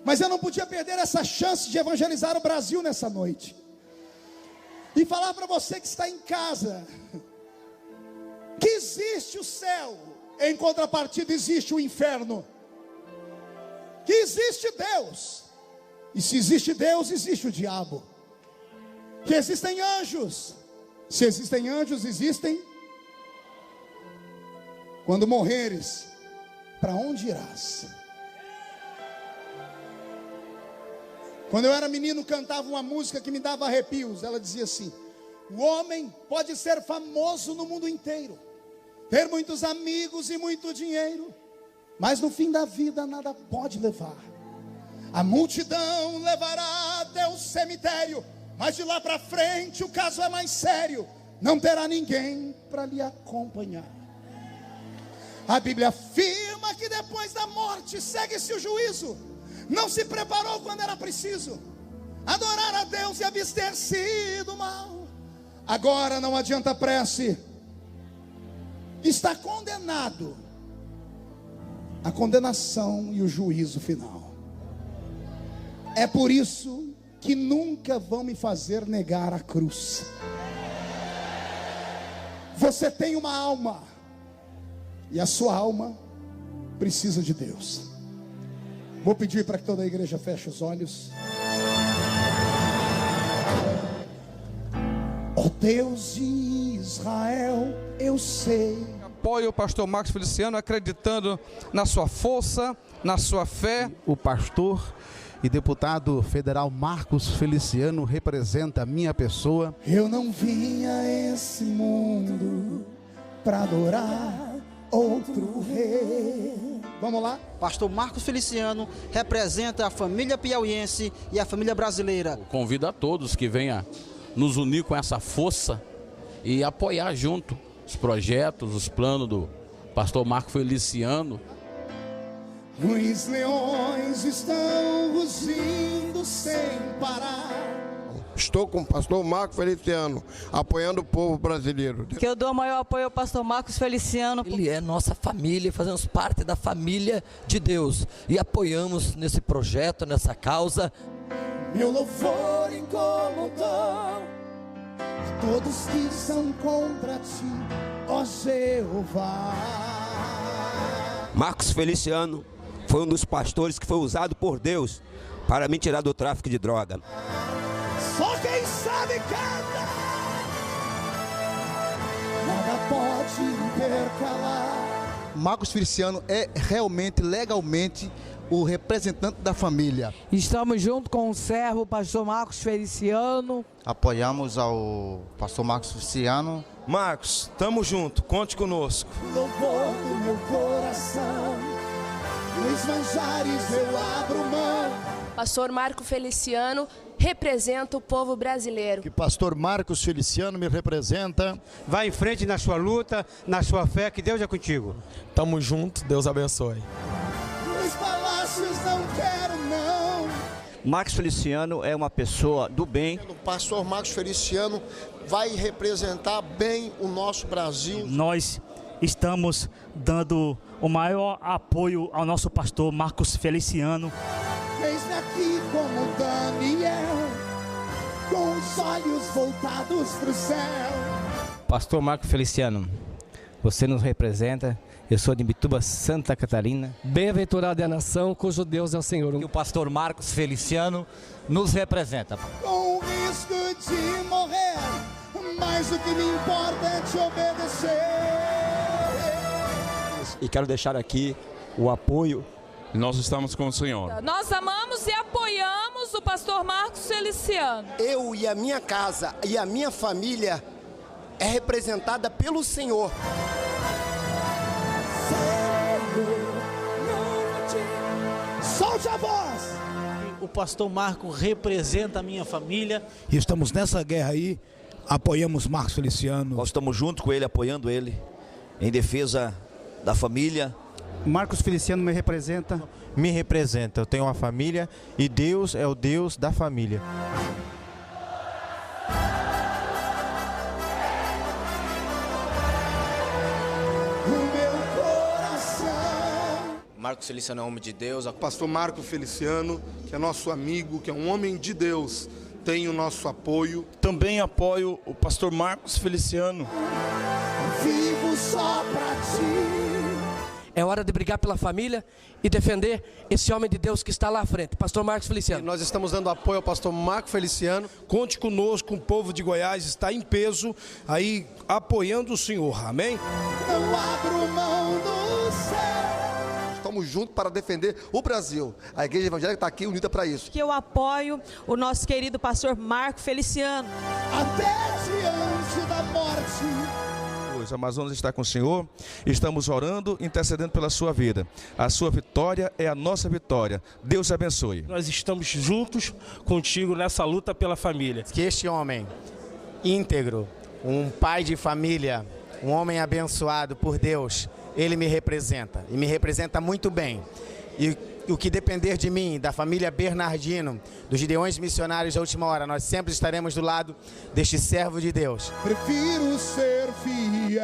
Mas eu não podia perder essa chance de evangelizar o Brasil nessa noite. E falar para você que está em casa, que existe o céu, em contrapartida existe o inferno. Que existe Deus, e se existe Deus, existe o diabo. Que existem anjos, se existem anjos, existem. Quando morreres, para onde irás? Quando eu era menino, cantava uma música que me dava arrepios. Ela dizia assim: o homem pode ser famoso no mundo inteiro, ter muitos amigos e muito dinheiro, mas no fim da vida nada pode levar. A multidão levará até o cemitério, mas de lá para frente o caso é mais sério. Não terá ninguém para lhe acompanhar. A Bíblia afirma que depois da morte segue-se o juízo. Não se preparou quando era preciso adorar a Deus e abster-se do mal. Agora não adianta prece, está condenado. A condenação e o juízo final. É por isso que nunca vão me fazer negar a cruz. Você tem uma alma, e a sua alma precisa de Deus. Vou pedir para que toda a igreja feche os olhos. Ó Deus de Israel, eu sei. Apoio o pastor Marcos Feliciano, acreditando na sua força, na sua fé. O pastor e deputado federal Marcos Feliciano representa a minha pessoa. Eu não vim a esse mundo para adorar outro rei. Vamos lá? Pastor Marcos Feliciano representa a família piauiense e a família brasileira. Convido a todos que venham nos unir com essa força e apoiar junto os projetos, os planos do pastor Marcos Feliciano. Os leões estão rugindo sem parar. Estou com o pastor Marcos Feliciano, apoiando o povo brasileiro. Que eu dou o maior apoio ao pastor Marcos Feliciano. Ele é nossa família, fazemos parte da família de Deus e apoiamos nesse projeto, nessa causa. Meu louvor incomodou a todos que são contra ti, ó Jeová. Marcos Feliciano foi um dos pastores que foi usado por Deus para me tirar do tráfico de droga. Só quem sabe canta. Nada pode intercalar. Marcos Feliciano é realmente, legalmente, o representante da família. Estamos junto com o servo, pastor Marcos Feliciano. Apoiamos ao pastor Marcos Feliciano. Marcos, tamo junto, conte conosco. Louvor do meu coração, nos manjares eu abro mão. Pastor Marcos Feliciano representa o povo brasileiro. Que pastor Marcos Feliciano me representa. Vai em frente na sua luta, na sua fé, que Deus é contigo. Tamo junto, Deus abençoe. Nos palácios não quero não. Marcos Feliciano é uma pessoa do bem. O pastor Marcos Feliciano vai representar bem o nosso Brasil. Nós estamos dando o maior apoio ao nosso pastor Marcos Feliciano. Eis-me aqui como Daniel, com os olhos voltados para o céu. Pastor Marcos Feliciano, você nos representa. Eu sou de Imbituba, Santa Catarina. Bem-aventurada é a nação cujo Deus é o Senhor. E o pastor Marcos Feliciano nos representa. Com o risco de morrer, mas o que me importa é te obedecer. E quero deixar aqui o apoio. Nós estamos com o Senhor. Nós amamos e apoiamos o pastor Marcos Feliciano. Eu e a minha casa e a minha família é representada pelo Senhor. Solte a voz! O pastor Marcos representa a minha família. E estamos nessa guerra aí apoiamos Marcos Feliciano. Nós estamos junto com ele, apoiando ele, em defesa da família. Marcos Feliciano me representa? Me representa. Eu tenho uma família e Deus é o Deus da família. Marcos Feliciano é um homem de Deus. O pastor Marcos Feliciano, que é nosso amigo, que é um homem de Deus, tem o nosso apoio. Também apoio o pastor Marcos Feliciano. Vivo só pra ti. É hora de brigar pela família e defender esse homem de Deus que está lá à frente, pastor Marcos Feliciano. E nós estamos dando apoio ao pastor Marcos Feliciano. Conte conosco, o povo de Goiás está em peso aí apoiando o senhor, amém? Não abro mão do céu. Estamos juntos para defender o Brasil. A igreja evangélica está aqui unida para isso. Que eu apoio o nosso querido pastor Marcos Feliciano. Até diante da morte. O Amazonas está com o Senhor, estamos orando, intercedendo pela sua vida. A sua vitória é a nossa vitória. Deus te abençoe. Nós estamos juntos contigo nessa luta pela família. Que este homem íntegro, um pai de família, um homem abençoado por Deus, ele me representa e me representa muito bem. E o que depender de mim, da família Bernardino, dos Gideões Missionários da Última Hora, nós sempre estaremos do lado deste servo de Deus. Prefiro ser fiel.